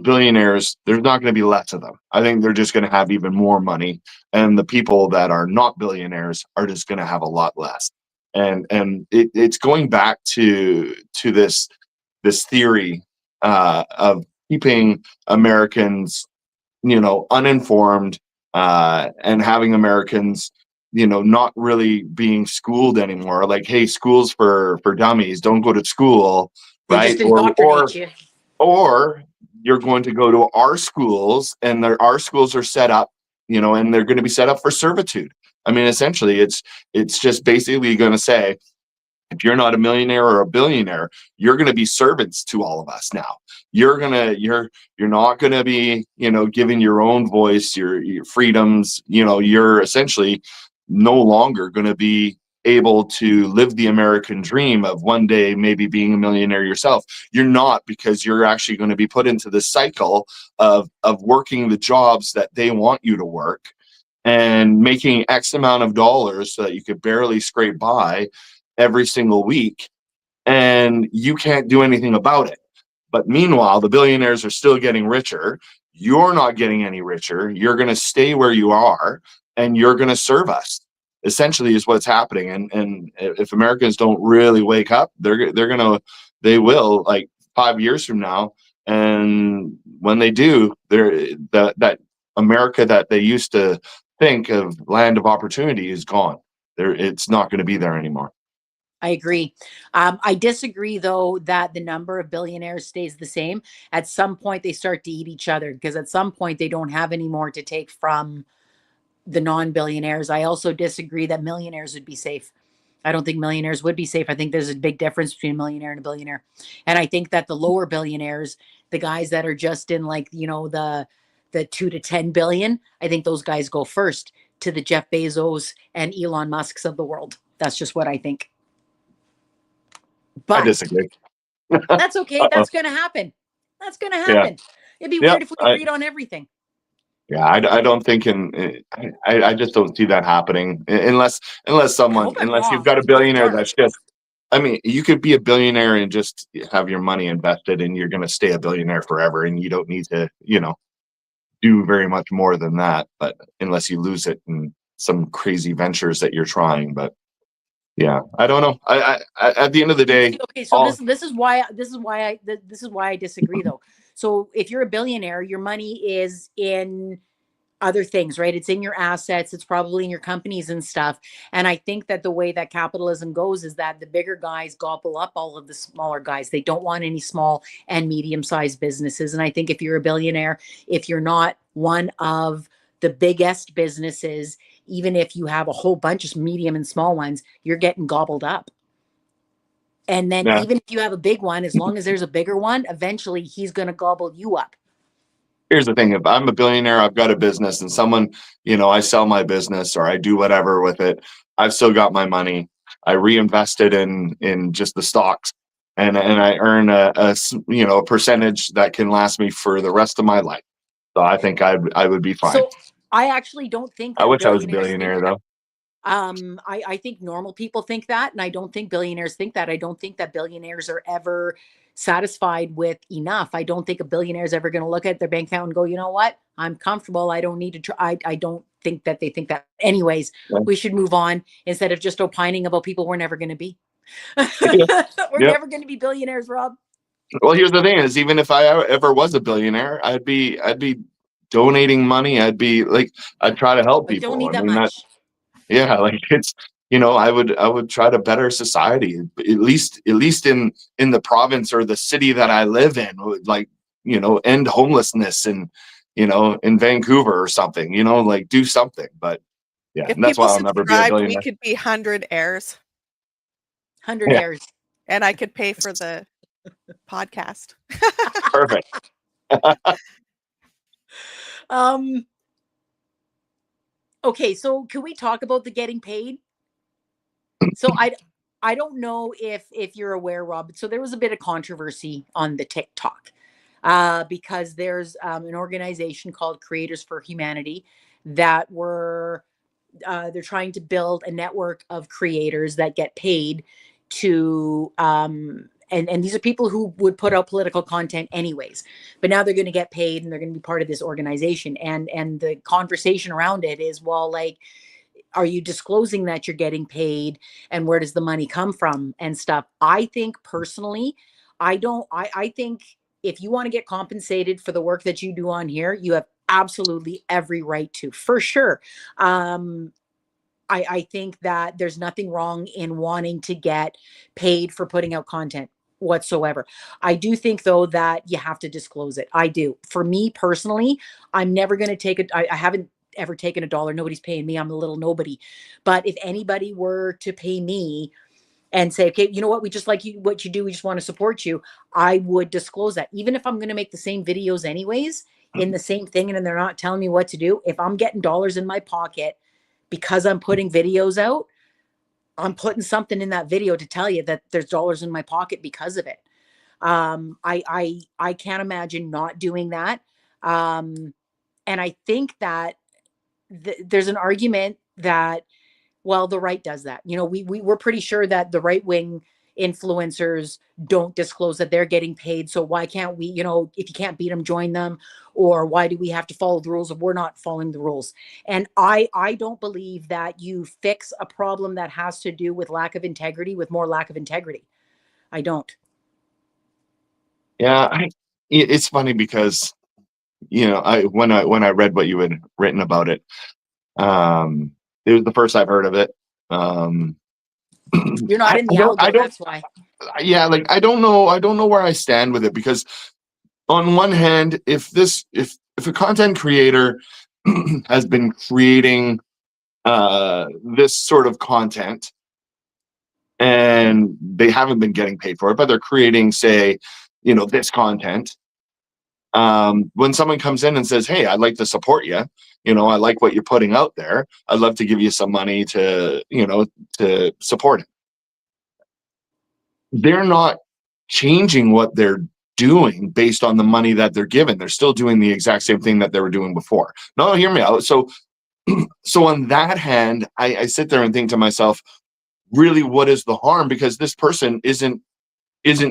billionaires, there's not going to be less of them. I think they're just going to have even more money, and the people that are not billionaires are just going to have a lot less. And it's going back to this theory of keeping Americans, uninformed, and having Americans, not really being schooled anymore. Like, hey, school's for dummies. Don't go to school, right? Just indoctrinate you. Or you're going to go to our schools, and our schools are set up, and they're going to be set up for servitude. I mean, essentially, it's just basically going to say, if you're not a millionaire or a billionaire, you're going to be servants to all of us now. You're not going to be, giving your own voice, your freedoms. You're essentially no longer going to be able to live the American dream of one day maybe being a millionaire yourself. You're not, because you're actually going to be put into the cycle of working the jobs that they want you to work and making X amount of dollars so that you could barely scrape by every single week, and you can't do anything about it. But meanwhile, the billionaires are still getting richer. You're not getting any richer. You're going to stay where you are, and you're going to serve us. Essentially is what's happening. And if Americans don't really wake up, they will, like 5 years from now. And when they do, that America that they used to think of land of opportunity is gone. It's not going to be there anymore. I agree. I disagree, though, that the number of billionaires stays the same. At some point, they start to eat each other, because at some point they don't have any more to take from the non-billionaires. I also disagree that millionaires would be safe. I don't think millionaires would be safe. I think there's a big difference between a millionaire and a billionaire. And I think that the lower billionaires, the guys that are just in like, the 2 to 10 billion, I think those guys go first to the Jeff Bezos and Elon Musks of the world. That's just what I think. But I disagree. That's okay. That's going to happen. That's going to happen. Yeah. It'd be weird if we agreed on everything. Yeah, I don't think I just don't see that happening unless you've got a billionaire that's just, I mean, you could be a billionaire and just have your money invested and you're going to stay a billionaire forever and you don't need to, do very much more than that, but unless you lose it in some crazy ventures that you're trying. But yeah, I don't know. I at the end of the day, okay, so this is why I disagree though. So if you're a billionaire, your money is in other things, right? It's in your assets, it's probably in your companies and stuff. And I think that the way that capitalism goes is that the bigger guys gobble up all of the smaller guys. They don't want any small and medium-sized businesses. And I think if you're a billionaire, if you're not one of the biggest businesses, even if you have a whole bunch of medium and small ones, you're getting gobbled up. And then even if you have a big one, as long as there's a bigger one, eventually he's going to gobble you up. Here's the thing. If I'm a billionaire, I've got a business and someone, I sell my business or I do whatever with it, I've still got my money. I reinvest it in just the stocks and I earn a percentage that can last me for the rest of my life. So I think I would be fine. So I actually don't think that I wish I was a billionaire though. I think normal people think that, and I don't think billionaires think that. I don't think that billionaires are ever satisfied with enough. I don't think a billionaire is ever going to look at their bank account and go, you know what? I'm comfortable. I don't need to try. I don't think that they think that. Anyways, we should move on instead of just opining about people we're never going to be. We're never going to be billionaires, Rob. Well, here's the thing is, even if I ever was a billionaire, I'd be donating money. I'd try to help people. Don't need that much. Yeah, like it's I would try to better society, at least in the province or the city that I live in, end homelessness and in Vancouver or something, do something. But yeah, if that's why I'll never be a billionaire. We could be 100 heirs. 100 heirs. And I could pay for the podcast. Perfect. Okay, so can we talk about the getting paid? So I don't know if you're aware, Rob. So there was a bit of controversy on the TikTok because there's an organization called Creators for Humanity that were they're trying to build a network of creators that get paid to and these are people who would put out political content anyways, but now they're going to get paid and they're going to be part of this organization. And the conversation around it is, well, like, are you disclosing that you're getting paid and where does the money come from and stuff? I think personally, I think if you want to get compensated for the work that you do on here, you have absolutely every right to, for sure. I think that there's nothing wrong in wanting to get paid for putting out content whatsoever. I do think though that you have to disclose it. I do. For me personally, I'm never going to take it. I haven't ever taken $1. Nobody's paying me. I'm a little nobody. But if anybody were to pay me and say, okay, you know what, we just like you, what you do, we just want to support you, I would disclose that. Even if I'm going to make the same videos anyways, in the same thing, and they're not telling me what to do, if I'm getting dollars in my pocket because I'm putting videos out, I'm putting something in that video to tell you that there's dollars in my pocket because of it. I can't imagine not doing that. And I think that there's an argument that, well, the right does that. We're pretty sure that the right-wing influencers don't disclose that they're getting paid. So why can't we, if you can't beat them, join them? Or why do we have to follow the rules if we're not following the rules? And I don't believe that you fix a problem that has to do with lack of integrity with more lack of integrity. I don't. Yeah, it's funny because, when I read what you had written about it, it was the first I've heard of it. You're not in the algo, that's why. Yeah, I don't know where I stand with it, because on one hand, if a content creator has been creating this sort of content and they haven't been getting paid for it, but they're creating, say, this content, when someone comes in and says, hey, I'd like to support you, I like what you're putting out there, I'd love to give you some money to support it, they're not changing what they're doing based on the money that they're given. They're still doing the exact same thing that they were doing before. No, hear me out. So on that hand, I sit there and think to myself, really, what is the harm? Because this person isn't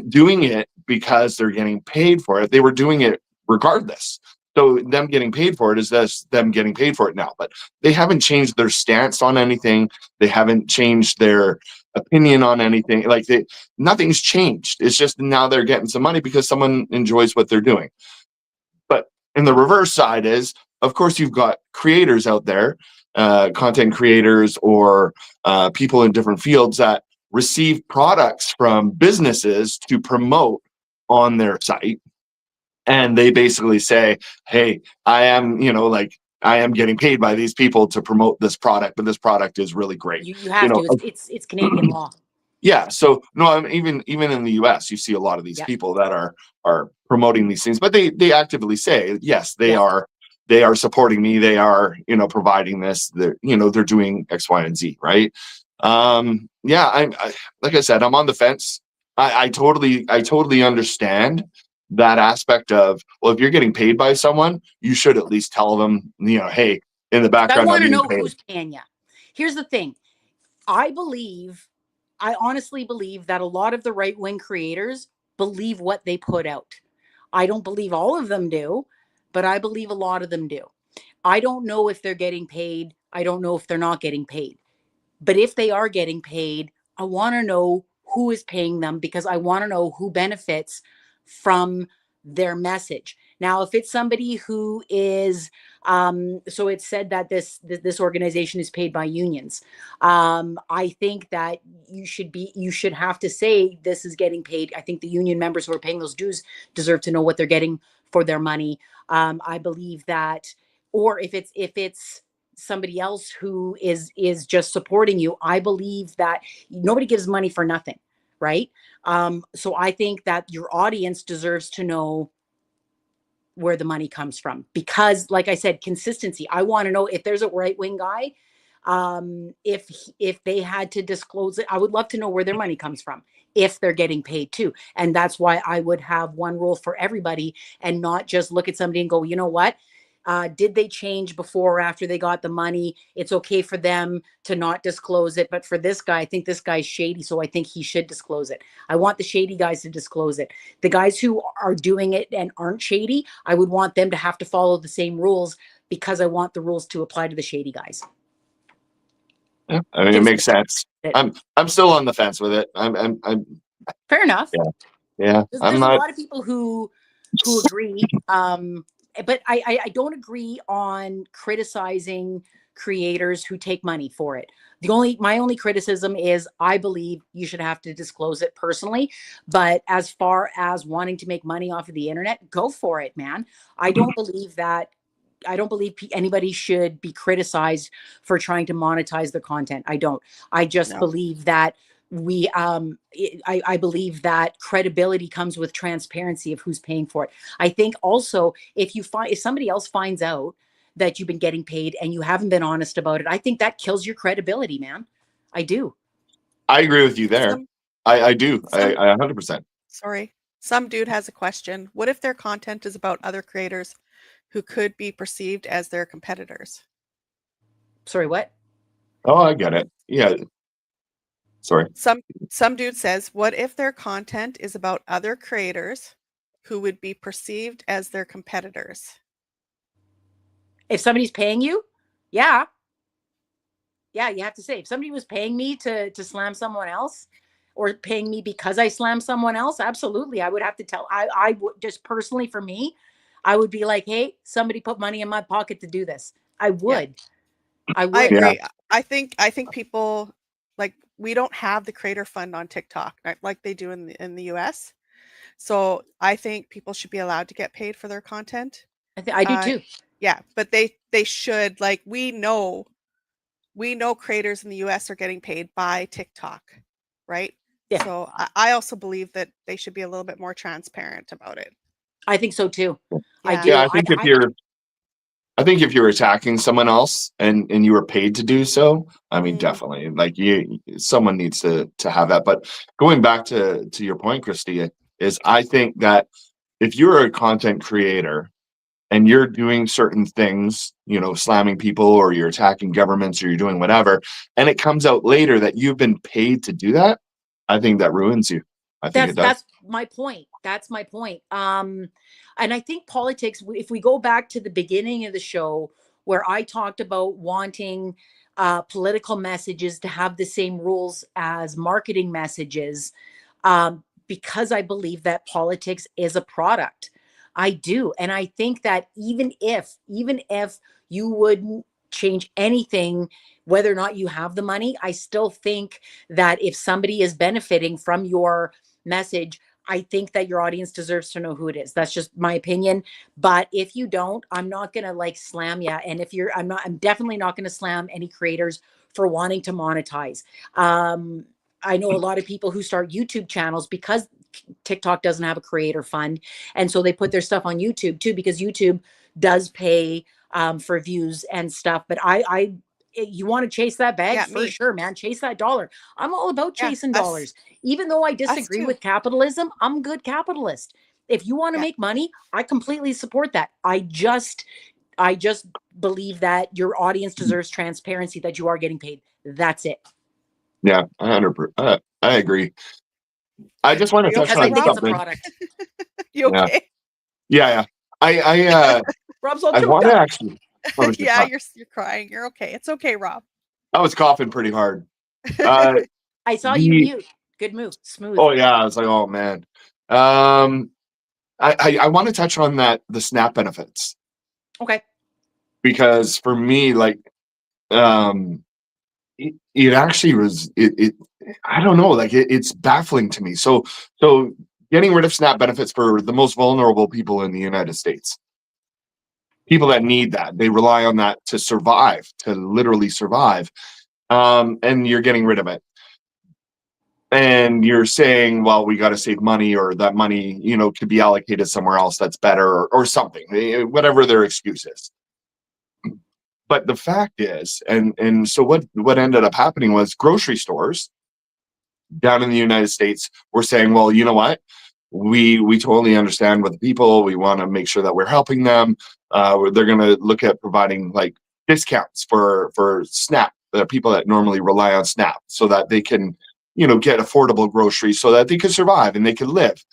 doing it because they're getting paid for it. They were doing it regardless. So them getting paid for it is them getting paid for it now. But they haven't changed their stance on anything. They haven't changed their opinion on anything. Like nothing's changed. It's just now they're getting some money because someone enjoys what they're doing. But in the reverse side is, of course, you've got creators out there, content creators or people in different fields that receive products from businesses to promote on their site. And they basically say, hey, I am getting paid by these people to promote this product, but this product is really great. You have to. It's Canadian law. Yeah. So no, even in the US, you see a lot of these people that are promoting these things, but they actively say, yes, they are supporting me. They are, providing this. They're doing X, Y, and Z. Right. I like I said, I'm on the fence. I totally understand that aspect of, well, if you're getting paid by someone, you should at least tell them, hey, in the background, I want to know who's paying you. Here's the thing. I honestly believe that a lot of the right-wing creators believe what they put out. I don't believe all of them do, but I believe a lot of them do. I don't know if they're getting paid. I don't know if they're not getting paid. But if they are getting paid, I want to know who is paying them, because I want to know who benefits from their message. Now, if it's somebody who is, so it's said that this organization is paid by unions. I think that you should have to say this is getting paid. I think the union members who are paying those dues deserve to know what they're getting for their money. I believe that, or if it's somebody else who is just supporting you, I believe that nobody gives money for nothing, right? So I think that your audience deserves to know where the money comes from, because, like I said, consistency. I want to know if there's a right-wing guy, if they had to disclose it, I would love to know where their money comes from, if they're getting paid too. And that's why I would have one rule for everybody, and not just look at somebody and go, you know what? Did they change before or after they got the money? It's okay for them to not disclose it. But for this guy, I think this guy's shady, so I think he should disclose it. I want the shady guys to disclose it. The guys who are doing it and aren't shady, I would want them to have to follow the same rules, because I want the rules to apply to the shady guys. Yeah, I mean, it makes sense. I'm still on the fence with it. I'm fair enough. Yeah. There's a lot of people who agree. But I don't agree on criticizing creators who take money for it. My only criticism is I believe you should have to disclose it personally. But as far as wanting to make money off of the internet, go for it, man. I don't believe anybody should be criticized for trying to monetize their content. I don't. I just believe that I believe that credibility comes with transparency of who's paying for it. I think also if somebody else finds out that you've been getting paid and you haven't been honest about it, I think that kills your credibility, man. I do. I agree with you there. I do. I 100%. Sorry. Some dude has a question. What if their content is about other creators who could be perceived as their competitors? Sorry, what? Oh, I get it. Yeah. Sorry. Some dude says, what if their content is about other creators who would be perceived as their competitors? If somebody's paying you, yeah, you have to say, if somebody was paying me to slam someone else, or paying me because I slammed someone else, absolutely, I would have to tell. I would just personally, for me, I would be like, hey, somebody put money in my pocket to do this. I would. Yeah. I would. I agree. Yeah. I think people, like, we don't have the creator fund on TikTok, right, like they do in the US. So I think people should be allowed to get paid for their content. I do too. Yeah, but they should, like, we know creators in the US are getting paid by TikTok, right? Yeah. So I also believe that they should be a little bit more transparent about it. I think so too. Yeah. I do. Yeah, I think if you're attacking someone else and you were paid to do so, I mean, definitely, like, someone needs to have that. But going back to your point, Christy, is I think that if you're a content creator and you're doing certain things, slamming people, or you're attacking governments, or you're doing whatever, and it comes out later that you've been paid to do that, I think that ruins you. I think it does. That's my point. That's my point. And I think politics, if we go back to the beginning of the show where I talked about wanting political messages to have the same rules as marketing messages, because I believe that politics is a product. I do. And I think that even if you wouldn't change anything, whether or not you have the money, I still think that if somebody is benefiting from your message, I think that your audience deserves to know who it is. That's just my opinion. But if you don't, I'm not going to slam you. And I'm definitely not going to slam any creators for wanting to monetize. I know a lot of people who start YouTube channels because TikTok doesn't have a creator fund. And so they put their stuff on YouTube too, because YouTube does pay for views and stuff. But you want to chase that bag for sure, man. Chase that dollar. I'm all about chasing dollars. Even though I disagree with capitalism, I'm a good capitalist. If you want to make money, I completely support that. I just believe that your audience deserves transparency, that you are getting paid. That's it. Yeah, 100%. I agree. I just want to touch on something. It's a product. You okay? Yeah. I Rob's all I want to actually. Yeah, you're crying. You're okay. It's okay, Rob. I was coughing pretty hard. I saw you mute. Good move. Smooth. Oh yeah, I was like, oh man. I want to touch on the SNAP benefits. Okay. Because for me, it actually was I don't know, it's baffling to me. So getting rid of SNAP benefits for the most vulnerable people in the United States, people that need that, they rely on that to survive, to literally survive, and you're getting rid of it, and you're saying, well, we got to save money, or that money could be allocated somewhere else that's better, or something, whatever their excuse is. But the fact is, and so what ended up happening was grocery stores down in the United States were saying, well, you know what? We totally understand with the people. We want to make sure that we're helping them. They're going to look at providing discounts for SNAP, the people that normally rely on SNAP, so that they can, get affordable groceries so that they can survive and they can live.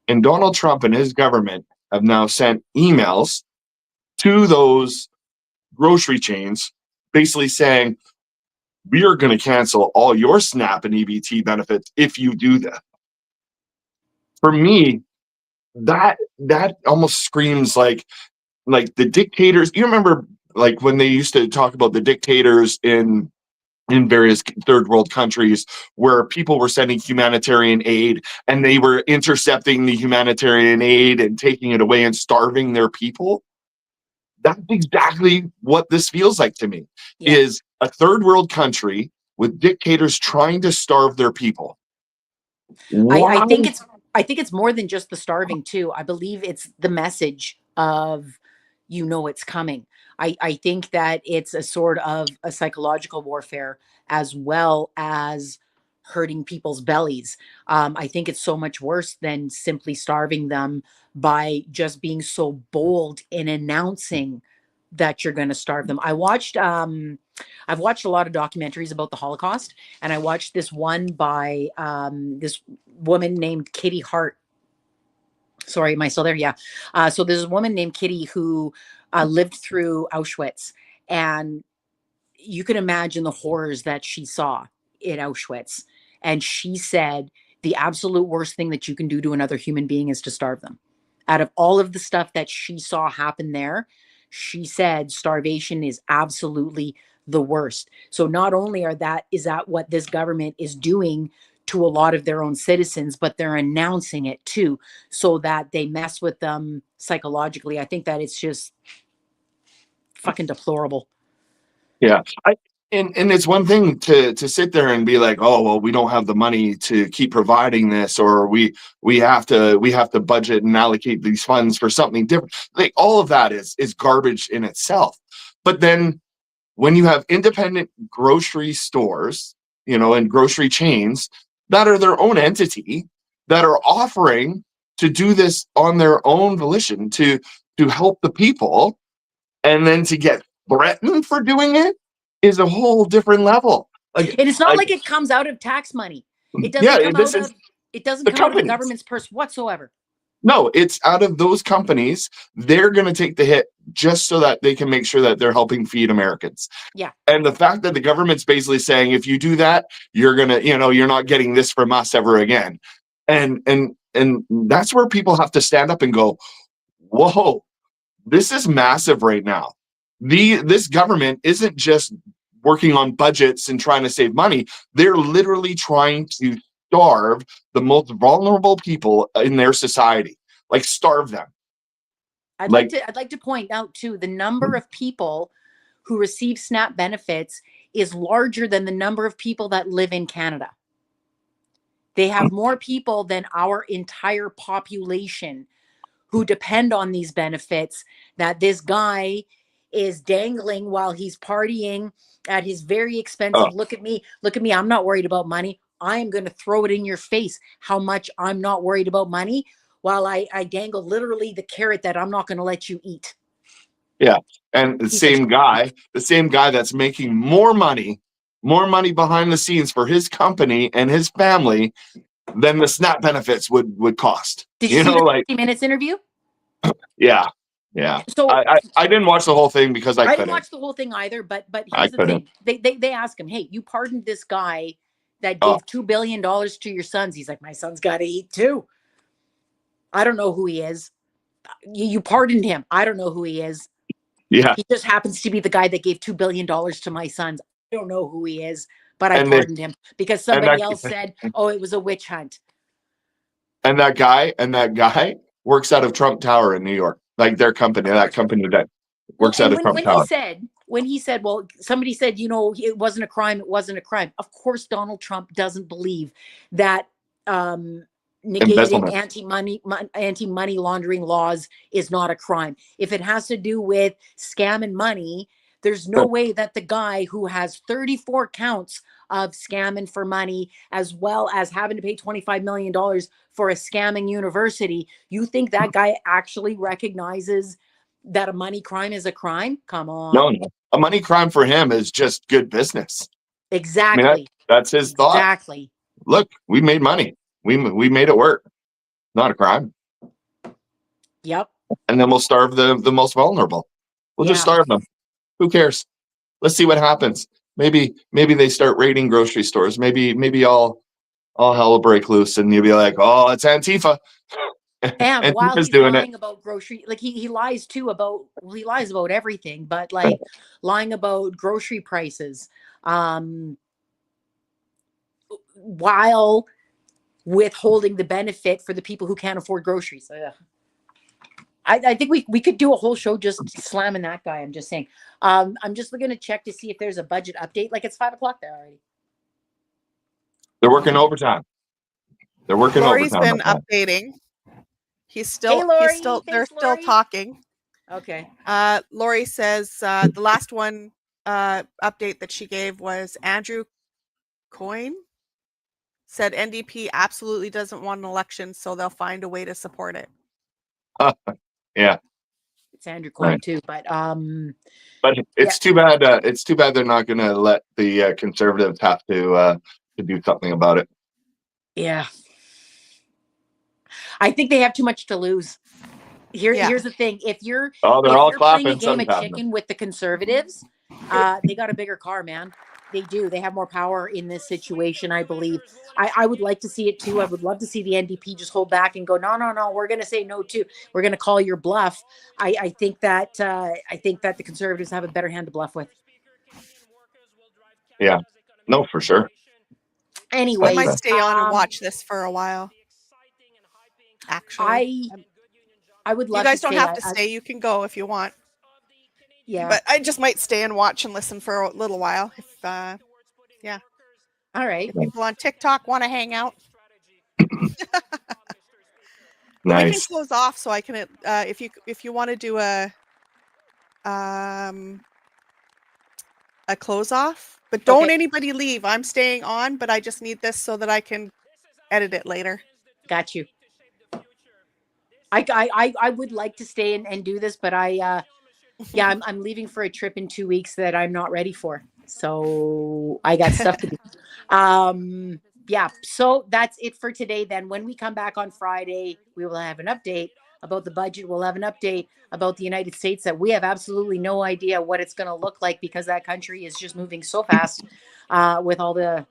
And Donald Trump and his government have now sent emails to those grocery chains basically saying, we are going to cancel all your SNAP and EBT benefits if you do that. For me, that almost screams like the dictators. You remember when they used to talk about the dictators in various third world countries, where people were sending humanitarian aid and they were intercepting the humanitarian aid and taking it away and starving their people? That's exactly what this feels like to me. Yeah. Is a third world country with dictators trying to starve their people. I think it's more than just the starving too. I believe it's the message of, it's coming. I think that it's a sort of a psychological warfare as well as hurting people's bellies. I think it's so much worse than simply starving them by just being so bold in announcing that you're going to starve them. I've watched a lot of documentaries about the Holocaust, and I watched this one by this woman named Kitty Hart. Sorry, am I still there? Yeah. So there's a woman named Kitty who lived through Auschwitz, and you can imagine the horrors that she saw in Auschwitz. And she said the absolute worst thing that you can do to another human being is to starve them. Out of all of the stuff that she saw happen there, she said starvation is absolutely the worst. So not only is that what this government is doing to a lot of their own citizens, but they're announcing it too, so that they mess with them psychologically. I think that it's just fucking deplorable. Yeah. And it's one thing to sit there and be like, oh, well, we don't have the money to keep providing this, or we have to budget and allocate these funds for something different. All of that is garbage in itself. But then when you have independent grocery stores, and grocery chains that are their own entity, that are offering to do this on their own volition to help the people, and then to get threatened for doing it is a whole different level. Like, and it's not like it comes out of tax money. It doesn't yeah, come out of it doesn't come out of the government's purse whatsoever. No, it's out of those companies. They're going to take the hit just so that they can make sure that they're helping feed Americans. Yeah. And the fact that the government's basically saying, if you do that, you're going to, you're not getting this from us ever again. And that's where people have to stand up and go, whoa, this is massive right now. This government isn't just working on budgets and trying to save money. They're literally trying to starve the most vulnerable people in their society, like starve them. I'd like to point out too, the number of people who receive SNAP benefits is larger than the number of people that live in Canada. They have more people than our entire population who depend on these benefits that this guy is dangling while he's partying at his very expensive, look at me, I'm not worried about money. I'm going to throw it in your face how much I'm not worried about money, while I dangle literally the carrot that I'm not going to let you eat. Yeah. And the same guy that's making more money behind the scenes for his company and his family than the SNAP benefits would cost. Did you see the 60 Minutes interview? Yeah. Yeah. So I didn't watch the whole thing because I couldn't. Didn't watch the whole thing either, but here's the thing. They ask him, hey, you pardoned this guy that gave $2 billion to your sons. He's like, my son's got to eat too. I don't know who he is. You pardoned him. I don't know who he is. Yeah. He just happens to be the guy that gave $2 billion to my sons. I don't know who he is, but I pardoned him because somebody else said, oh, it was a witch hunt. And that guy works out of Trump Tower in New York. Like that company that works out of Trump Tower. When he said, well, somebody said, it wasn't a crime. It wasn't a crime. Of course, Donald Trump doesn't believe that negating anti-money laundering laws is not a crime. If it has to do with scam and money, there's no way that the guy who has 34 counts of scamming for money, as well as having to pay $25 million for a scamming university, you think that guy actually recognizes that a money crime is a crime? Come on. No. A money crime for him is just good business. Exactly. I mean, that's his thought. Exactly. Look, we made money. We made it work. Not a crime. Yep. And then we'll starve the most vulnerable. We'll just starve them. Who cares? Let's see what happens. Maybe they start raiding grocery stores. Maybe all hell will break loose, and you'll be like, "Oh, it's Antifa." And while he's lying about grocery, like he lies too about, well, he lies about everything, but like lying about grocery prices, while withholding the benefit for the people who can't afford groceries. I think we could do a whole show just slamming that guy. I'm just saying. I'm just going to check to see if there's a budget update. Like it's 5:00 there already. They're working overtime. Lori's been updating. They're still talking. Okay. Lori says the last one update that she gave was Andrew Coyne said NDP absolutely doesn't want an election, so they'll find a way to support it. Yeah. It's Andrew Coyne too, but it's too bad. It's too bad they're not going to let the Conservatives have to do something about it. Yeah. I think they have too much to lose. Here's the thing: if you're playing a game of chicken with the Conservatives, they got a bigger car, man. They do. They have more power in this situation, I believe. I would like to see it too. I would love to see the NDP just hold back and go, no. We're going to say no too. We're going to call your bluff. I think that the Conservatives have a better hand to bluff with. Yeah. No, for sure. Anyway, I might stay on and watch this for a while. Actually, I would love. You guys don't have to stay. You can go if you want. Yeah, but I just might stay and watch and listen for a little while. If yeah. All right. If people on TikTok want to hang out. Nice. We can close off so I can. If you want to do a close off, but don't anybody leave. I'm staying on, but I just need this so that I can edit it later. Got you. I would like to stay and do this, but yeah, I'm leaving for a trip in 2 weeks that I'm not ready for. So I got stuff to do. Yeah, so that's it for today. Then when we come back on Friday, we will have an update about the budget. We'll have an update about the United States that we have absolutely no idea what it's going to look like because that country is just moving so fast with all the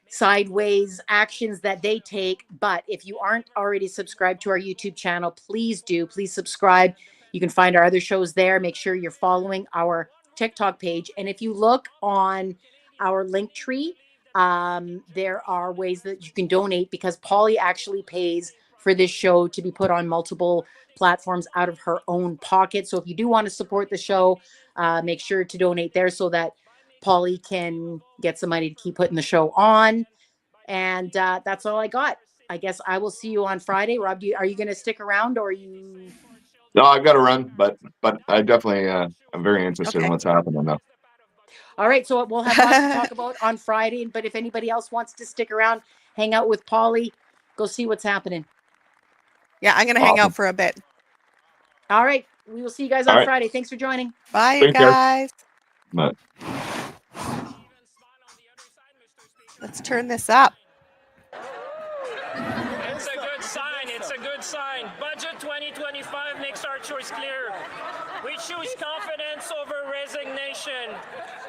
sideways actions that they take. But if you aren't already subscribed to our YouTube channel, please do. Please subscribe. You can find our other shows there. Make sure you're following our TikTok page. And if you look on our link tree, there are ways that you can donate because Polly actually pays for this show to be put on multiple platforms out of her own pocket. So if you do want to support the show, make sure to donate there so that Polly can get some money to keep putting the show on. And that's all I got. I guess I will see you on Friday. Rob, are you going to stick around or are you? No, I've got to run, but I definitely I'm very interested in what's happening now. All right, so we'll have lots to talk about on Friday. But if anybody else wants to stick around, hang out with Polly, go see what's happening. Yeah, I'm going to hang out for a bit. All right, we will see you guys on Friday. Thanks for joining. Bye, you guys. Bye. Let's turn this up. It's a good sign. It's a good sign. Budget 2025 makes our choice clear. We choose confidence over resignation.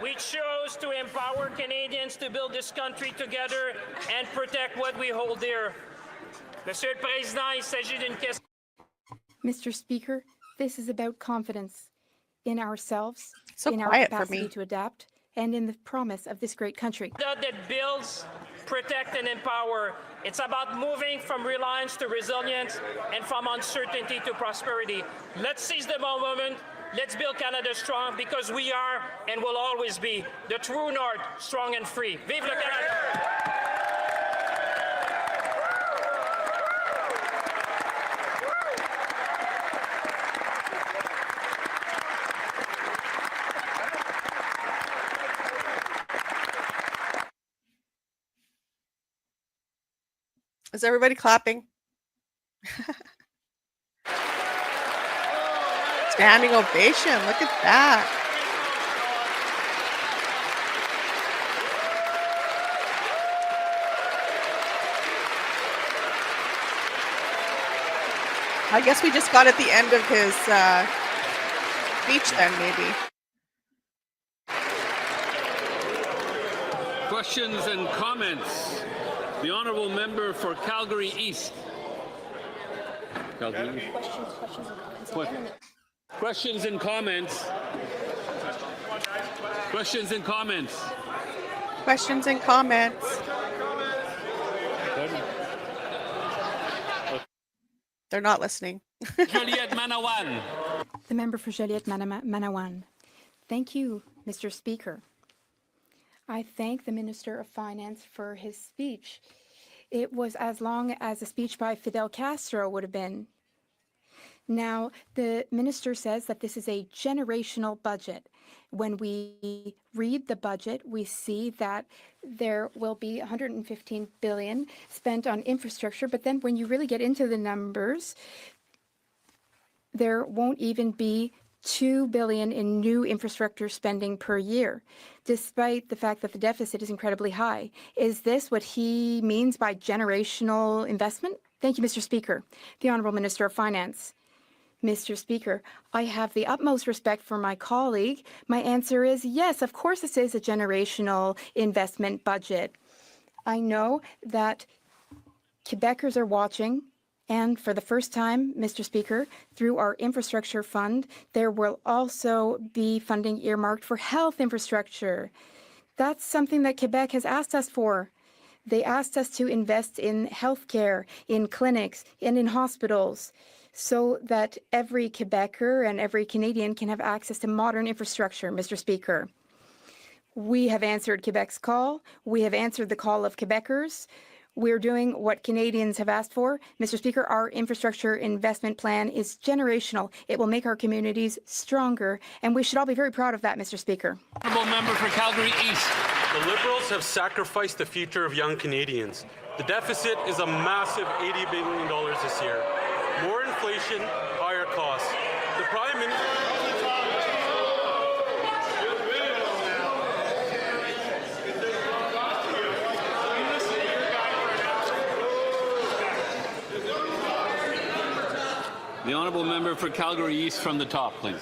We chose to empower Canadians to build this country together and protect what we hold dear. Monsieur le Président, il s'agit d'une question. Mr. Speaker, this is about confidence in ourselves, in our quiet capacity to adapt, and in the promise of this great country. That builds, protect, and empower. It's about moving from reliance to resilience and from uncertainty to prosperity. Let's seize the moment. Let's build Canada strong because we are and will always be the true north, strong and free. Vive le Canada! Is everybody clapping? Standing ovation. Look at that. I guess we just got at the end of his speech then, maybe. Questions and comments. The Honourable Member for Calgary East. Calgary East. Questions and comments. Questions and comments. Questions and comments. They're not listening. Juliette Manawan. The member for Juliette Manawan. Thank you, Mr. Speaker. I thank the Minister of Finance for his speech. It was as long as a speech by Fidel Castro would have been. Now, the minister says that this is a generational budget. When we read the budget, we see that there will be 115 billion spent on infrastructure, but then when you really get into the numbers, there won't even be 2 billion in new infrastructure spending per year, despite the fact that the deficit is incredibly high. Is this what he means by generational investment? Thank you, Mr. Speaker. The Honourable Minister of Finance. Mr. Speaker, I have the utmost respect for my colleague. My answer is yes, of course this is a generational investment budget. I know that Quebecers are watching, and for the first time, Mr. Speaker, through our infrastructure fund, there will also be funding earmarked for health infrastructure. That's something that Quebec has asked us for. They asked us to invest in healthcare, in clinics, and in hospitals, so that every Quebecer and every Canadian can have access to modern infrastructure, Mr. Speaker. We have answered Quebec's call. We have answered the call of Quebecers. We're doing what Canadians have asked for. Mr. Speaker, our infrastructure investment plan is generational. It will make our communities stronger, and we should all be very proud of that, Mr. Speaker. Honourable Member for Calgary East. The Liberals have sacrificed the future of young Canadians. The deficit is a massive $80 billion this year. more inflation, higher costs. The Prime Minister... The honourable member for Calgary East from the top, please.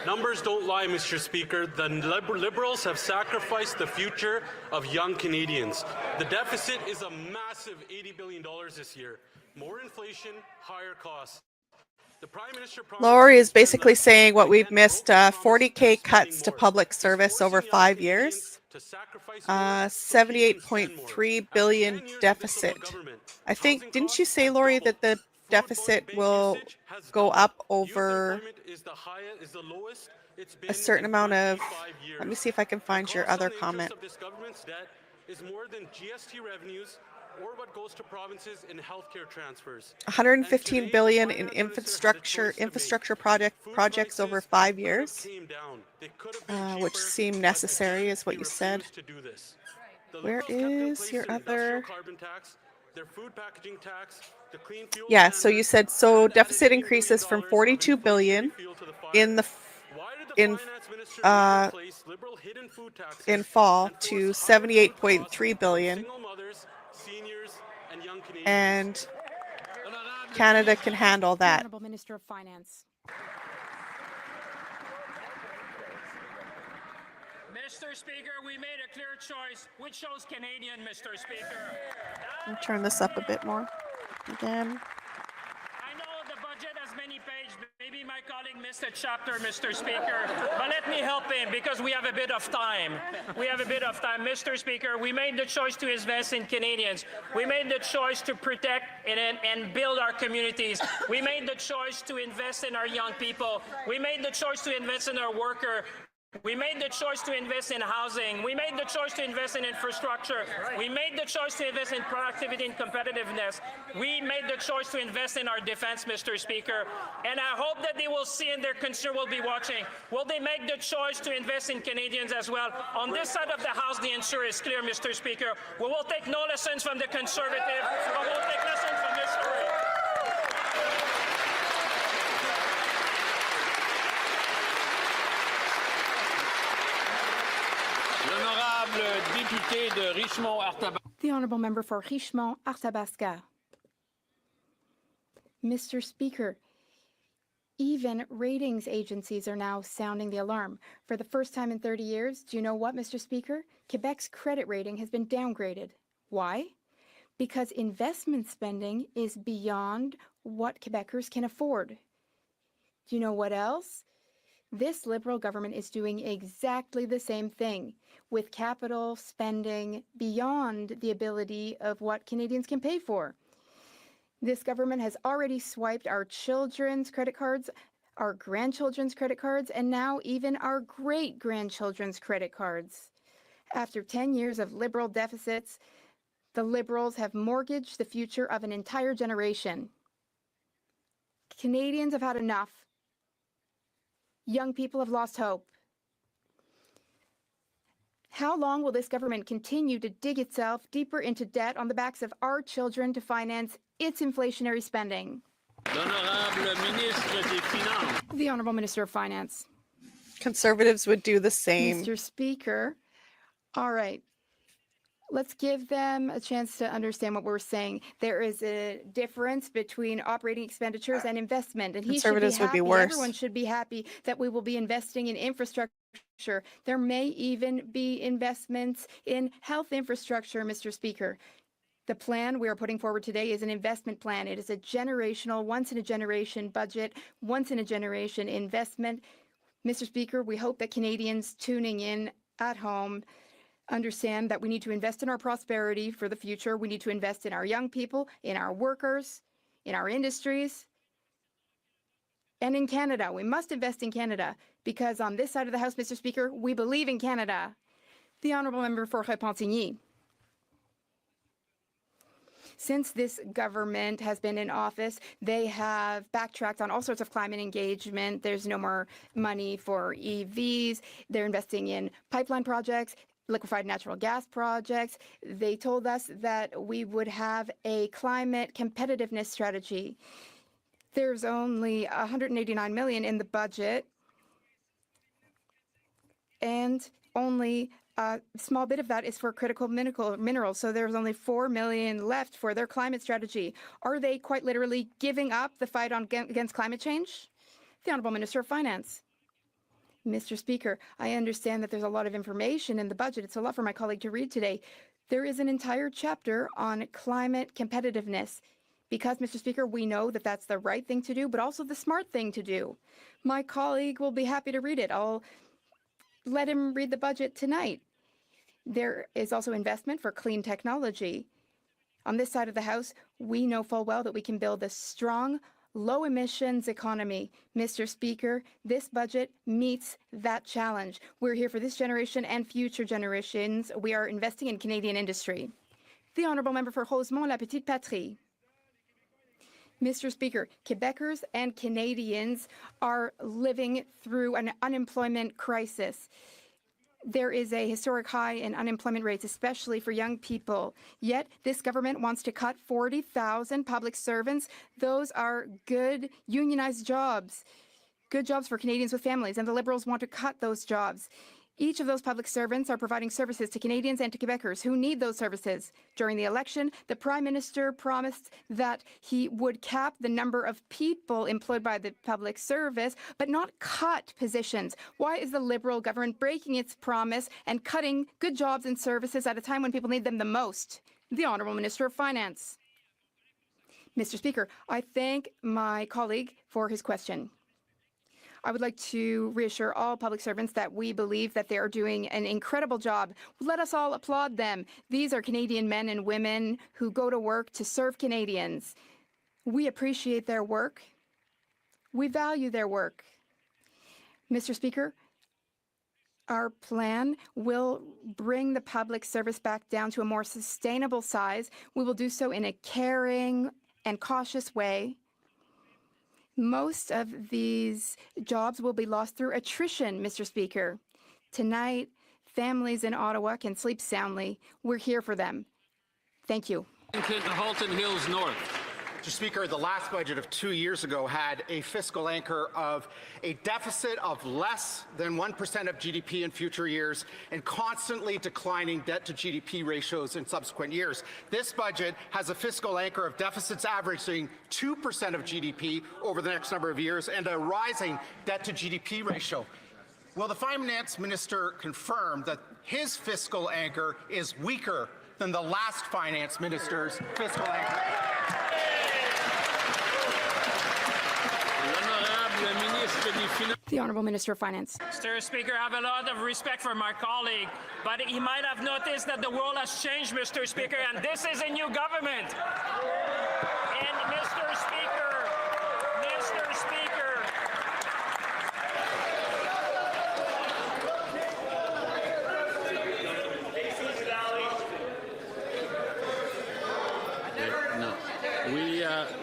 Numbers don't lie, Mr. Speaker. The Liberals have sacrificed the future of young Canadians. The deficit is a massive $80 billion this year. More inflation, higher costs. The Prime Minister Laurie is basically saying what we've missed, 40K cuts to public service over 5 years, 78.3 billion deficit. I think, didn't you say, Laurie, that the deficit will go up over a certain amount of, let me see if I can find your other comment. Is more than GST revenues or what goes to provinces in healthcare transfers. 115 billion in infrastructure projects over 5 years, which seem necessary, is what you said. Where is your other? Their food packaging tax, the clean fuel Yeah, so you said, so deficit increases from 42 billion in fall to 78.3 billion, and Canada can handle that. Honourable Minister of Finance. Mr. Speaker, we made a clear choice, which shows Canadian, Mr. Speaker. I'll turn this up a bit more again. I know the budget has many pages. Maybe my colleague missed a chapter, Mr. Speaker, but let me help him because we have a bit of time. Mr. Speaker, we made the choice to invest in Canadians. We made the choice to protect and build our communities. We made the choice to invest in our young people. We made the choice to invest in our workers. We made the choice to invest in housing. We made the choice to invest in infrastructure. We made the choice to invest in productivity and competitiveness. We made the choice to invest in our defense, Mr. Speaker. And I hope that they will see and their constituents will be watching. Will they make the choice to invest in Canadians as well? On this side of the House, the answer is clear, Mr. Speaker. We will take no lessons from the Conservative, but we'll take lessons from history. The honourable member for Richmond-Arthabasca. Mr. Speaker, even ratings agencies are now sounding the alarm. For the first time in 30 years, do you know what, Mr. Speaker? Quebec's credit rating has been downgraded. Why? Because investment spending is beyond what Quebecers can afford. Do you know what else? This Liberal government is doing exactly the same thing, with capital spending beyond the ability of what Canadians can pay for. This government has already swiped our children's credit cards, our grandchildren's credit cards, and now even our great-grandchildren's credit cards. After 10 years of Liberal deficits, the Liberals have mortgaged the future of an entire generation. Canadians have had enough. Young people have lost hope. How long will this government continue to dig itself deeper into debt on the backs of our children to finance its inflationary spending? The Honourable Minister of Finance. Conservatives would do the same. Mr. Speaker, all right. Let's give them a chance to understand what we're saying. There is a difference between operating expenditures and investment, and Conservatives would be worse. Everyone should be happy that we will be investing in infrastructure. There may even be investments in health infrastructure, Mr. Speaker. The plan we are putting forward today is an investment plan. It is a generational, once-in-a-generation budget, once-in-a-generation investment. Mr. Speaker, we hope that Canadians tuning in at home understand that we need to invest in our prosperity for the future. We need to invest in our young people, in our workers, in our industries, and in Canada. We must invest in Canada because on this side of the House, Mr. Speaker, we believe in Canada. The Honourable Member for Repentigny. Since this government has been in office, they have backtracked on all sorts of climate engagement. There's no more money for EVs. They're investing in pipeline projects, liquefied natural gas projects. They told us that we would have a climate competitiveness strategy. There's only 189 million in the budget, and only a small bit of that is for critical minerals. So there's only 4 million left for their climate strategy. Are they quite literally giving up the fight against climate change? The Honourable Minister of Finance. Mr. Speaker, I understand that there's a lot of information in the budget. It's a lot for my colleague to read today. There is an entire chapter on climate competitiveness. Because, Mr. Speaker, we know that that's the right thing to do, but also the smart thing to do. My colleague will be happy to read it. I'll let him read the budget tonight. There is also investment for clean technology. On this side of the House, we know full well that we can build a strong, low-emissions economy. Mr. Speaker, this budget meets that challenge. We're here for this generation and future generations. We are investing in Canadian industry. The Honourable Member for Rosemont-La Petite Patrie. Mr. Speaker, Quebecers and Canadians are living through an unemployment crisis. There is a historic high in unemployment rates, especially for young people. Yet, this government wants to cut 40,000 public servants. Those are good unionized jobs, good jobs for Canadians with families, and the Liberals want to cut those jobs. Each of those public servants are providing services to Canadians and to Quebecers who need those services. During the election, the Prime Minister promised that he would cap the number of people employed by the public service, but not cut positions. Why is the Liberal government breaking its promise and cutting good jobs and services at a time when people need them the most? The Honourable Minister of Finance. Mr. Speaker, I thank my colleague for his question. I would like to reassure all public servants that we believe that they are doing an incredible job. Let us all applaud them. These are Canadian men and women who go to work to serve Canadians. We appreciate their work. We value their work. Mr. Speaker, our plan will bring the public service back down to a more sustainable size. We will do so in a caring and cautious way. Most of these jobs will be lost through attrition, Mr. Speaker. Tonight, families in Ottawa can sleep soundly. We're here for them. Thank you. Halton Hills North. Mr. Speaker, the last budget of 2 years ago had a fiscal anchor of a deficit of less than 1% of GDP in future years and constantly declining debt-to-GDP ratios in subsequent years. This budget has a fiscal anchor of deficits averaging 2% of GDP over the next number of years and a rising debt-to-GDP ratio. Will the Finance Minister confirm that his fiscal anchor is weaker than the last Finance Minister's fiscal anchor? The Honourable Minister of Finance. Mr. Speaker, I have a lot of respect for my colleague, but he might have noticed that the world has changed, Mr. Speaker, and this is a new government. And Mr. Speaker,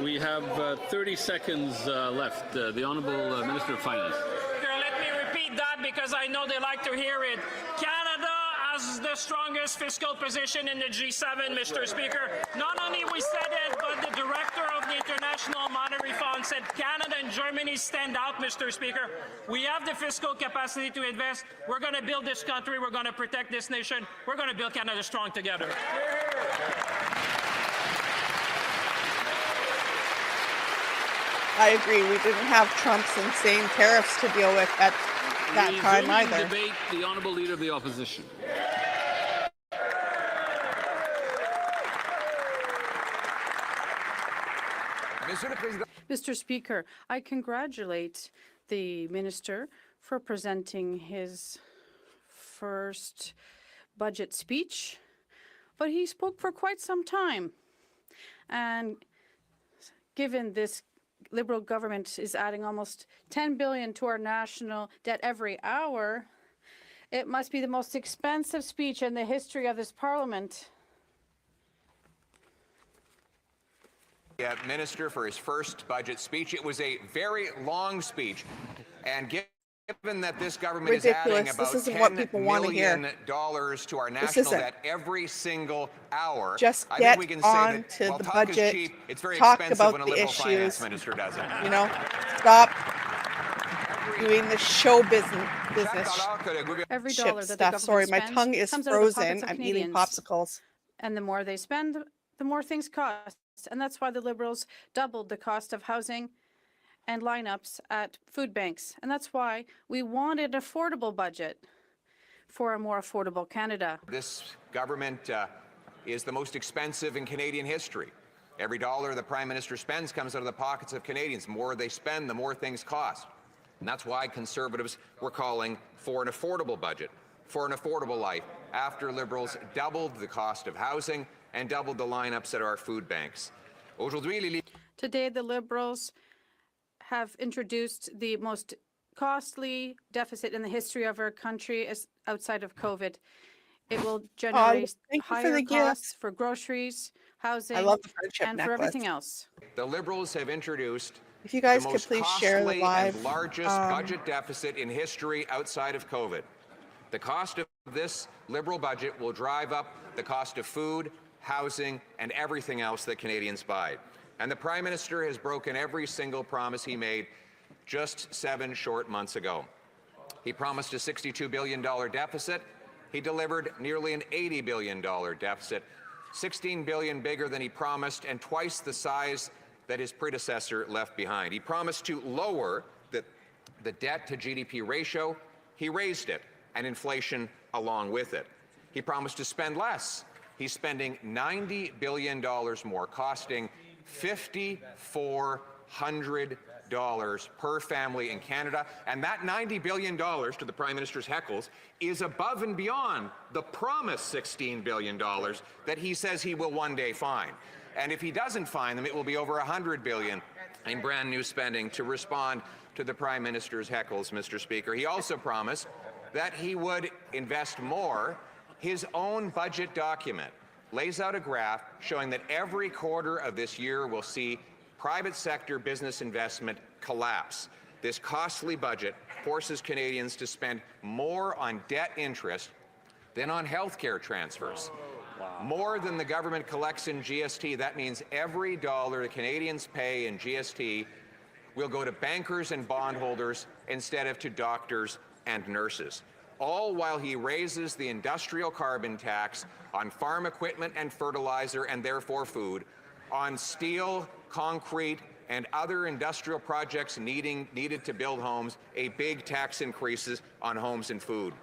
We have 30 seconds left. The Honourable Minister of Finance. Let me repeat that because I know they like to hear it. Canada has the strongest fiscal position in the G7, Mr. Speaker. Not only we said it, but the director of the International Monetary Fund said Canada and Germany stand out, Mr. Speaker. We have the fiscal capacity to invest. We're going to build this country. We're going to protect this nation. We're going to build Canada strong together. I agree. We didn't have Trump's insane tariffs to deal with at that time either. Debate, the Honourable Leader of the Opposition. Mr. Speaker, I congratulate the Minister for presenting his first budget speech, but he spoke for quite some time. And given this Liberal government is adding almost $10 billion to our national debt every hour, it must be the most expensive speech in the history of this Parliament. Minister for his first budget speech. It was a very long speech, and given Given that this government is adding about $10 million to our national debt every single hour, just I get think we can say on that to while the talk budget, is cheap, it's very talk expensive about when a the liberal finance issues. minister does it. You know, stop doing the show business Every ship dollar that the stuff. government Sorry, my spends tongue is comes out of the frozen. pockets of I'm eating Canadians. popsicles. And the more they spend, the more things cost. And that's why the Liberals doubled the cost of housing and lineups at food banks. And that's why we wanted an affordable budget for a more affordable Canada. This government is the most expensive in Canadian history. Every dollar the Prime Minister spends comes out of the pockets of Canadians. The more they spend, the more things cost. And that's why Conservatives were calling for an affordable budget, for an affordable life, after Liberals doubled the cost of housing and doubled the lineups at our food banks. Today, the Liberals have introduced the most costly deficit in the history of our country as outside of COVID. It will generate higher costs for groceries, housing, and for everything else. The Liberals have introduced if you guys the could most please share the costly live and largest budget deficit in history outside of COVID. The cost of this Liberal budget will drive up the cost of food, housing, and everything else that Canadians buy. And the Prime Minister has broken every single promise he made just 7 short months ago. He promised a $62 billion deficit. He delivered nearly an $80 billion deficit, $16 billion bigger than he promised and twice the size that his predecessor left behind. He promised to lower the debt to GDP ratio. He raised it, and inflation along with it. He promised to spend less. He's spending $90 billion more, costing $5,400 per family in Canada. And that $90 billion, to the Prime Minister's heckles, is above and beyond the promised $16 billion that he says he will one day find. And if he doesn't find them, it will be over $100 billion in brand new spending to respond to the Prime Minister's heckles, Mr. Speaker. He also promised that he would invest more. His own budget document lays out a graph showing that every quarter of this year will see private sector business investment collapse. This costly budget forces Canadians to spend more on debt interest than on health care transfers. More than the government collects in GST. That means every dollar the Canadians pay in GST will go to bankers and bondholders instead of to doctors and nurses, all while he raises the industrial carbon tax on farm equipment and fertilizer and therefore food, on steel, concrete, and other industrial projects needed to build homes, a big tax increases on homes and food.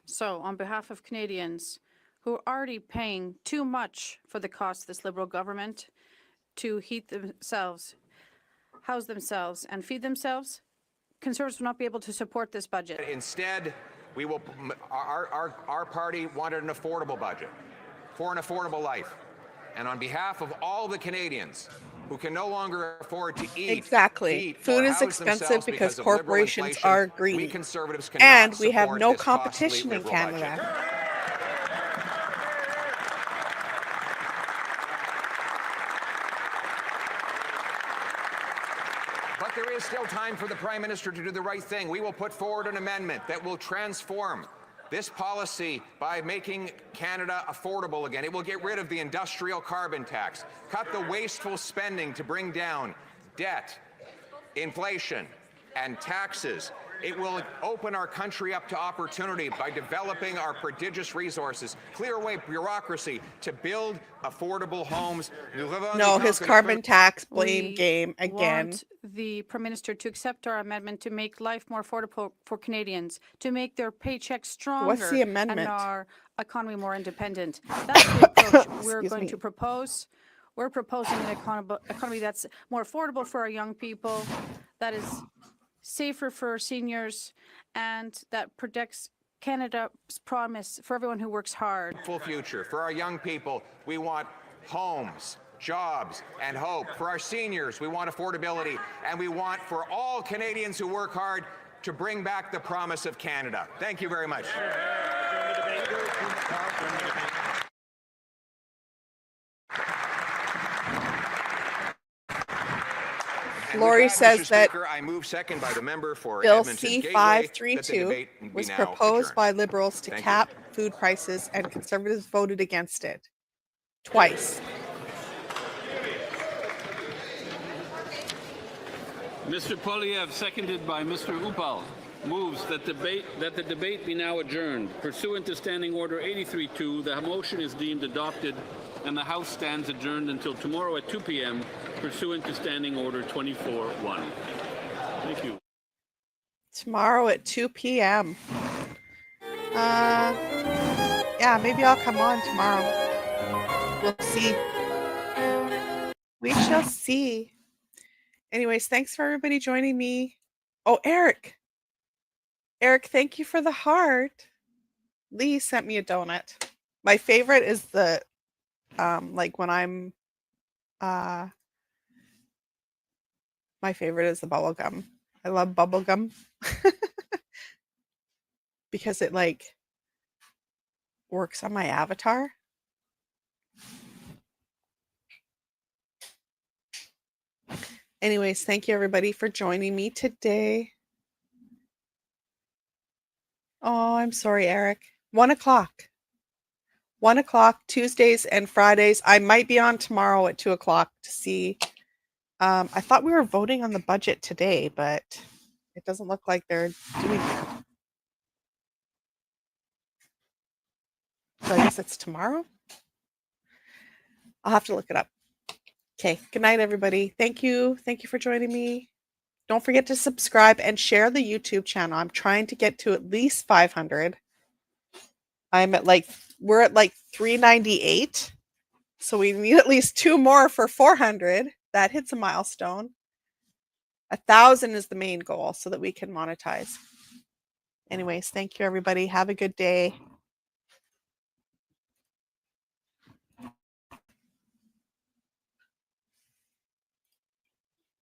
So, on behalf of Canadians who are already paying too much for the cost of this Liberal government to heat themselves, house themselves, and feed themselves, Conservatives will not be able to support this budget. Instead, we will. Our party wanted an affordable budget for an affordable life, and on behalf of all the Canadians who can no longer afford to eat, food is expensive because corporations are greedy, and we have no competition in Canada. But there is still time for the Prime Minister to do the right thing. We will put forward an amendment that will transform this policy by making Canada affordable again. It will get rid of the industrial carbon tax, cut the wasteful spending to bring down debt, inflation, and taxes. It will open our country up to opportunity by developing our prodigious resources, clear away bureaucracy to build affordable homes. No, his carbon tax blame game again. Want the Prime Minister to accept our amendment to make life more affordable for Canadians, to make their paychecks stronger. What's the amendment? And our economy more independent. That's the approach we're going to propose. We're proposing an economy that's more affordable for our young people, that is safer for our seniors, and that protects Canada's promise for everyone who works hard. Full future. For our young people, we want homes, jobs, and hope. For our seniors, we want affordability. And we want for all Canadians who work hard to bring back the promise of Canada. Thank you very much. Lori says that I move second by the member for Bill Edmonton Gateway, that the C-532 debate be was now proposed adjourned. by Liberals to Thank you. cap food prices, and Conservatives voted against it twice. Mr. Polyev, seconded by Mr. Upal, moves that the debate be now adjourned. Pursuant to Standing Order 83-2, the motion is deemed adopted and the House stands adjourned until tomorrow at 2 p.m. pursuant to Standing Order 24-1. Thank you. Tomorrow at 2 p.m. Yeah, maybe I'll come on tomorrow. We'll see. We shall see. Anyways, thanks for everybody joining me. Oh, Eric, thank you for the heart. Lee sent me a donut. My favorite is the, like when I'm, my favorite is the bubble gum. I love bubble gum because it like works on my avatar. Anyways, thank you everybody for joining me today. Oh, I'm sorry, Eric. 1 o'clock. 1 o'clock, Tuesdays and Fridays. I might be on tomorrow at 2 o'clock to see. I thought we were voting on the budget today, but it doesn't look like they're doing that. So I guess it's tomorrow. I'll have to look it up. Okay. Good night, everybody. Thank you. Thank you for joining me. Don't forget to subscribe and share the YouTube channel. I'm trying to get to at least 500. We're at like 398. So we need at least 2 more for 400. That hits a milestone. 1,000 is the main goal so that we can monetize. Anyways, thank you, everybody. Have a good day.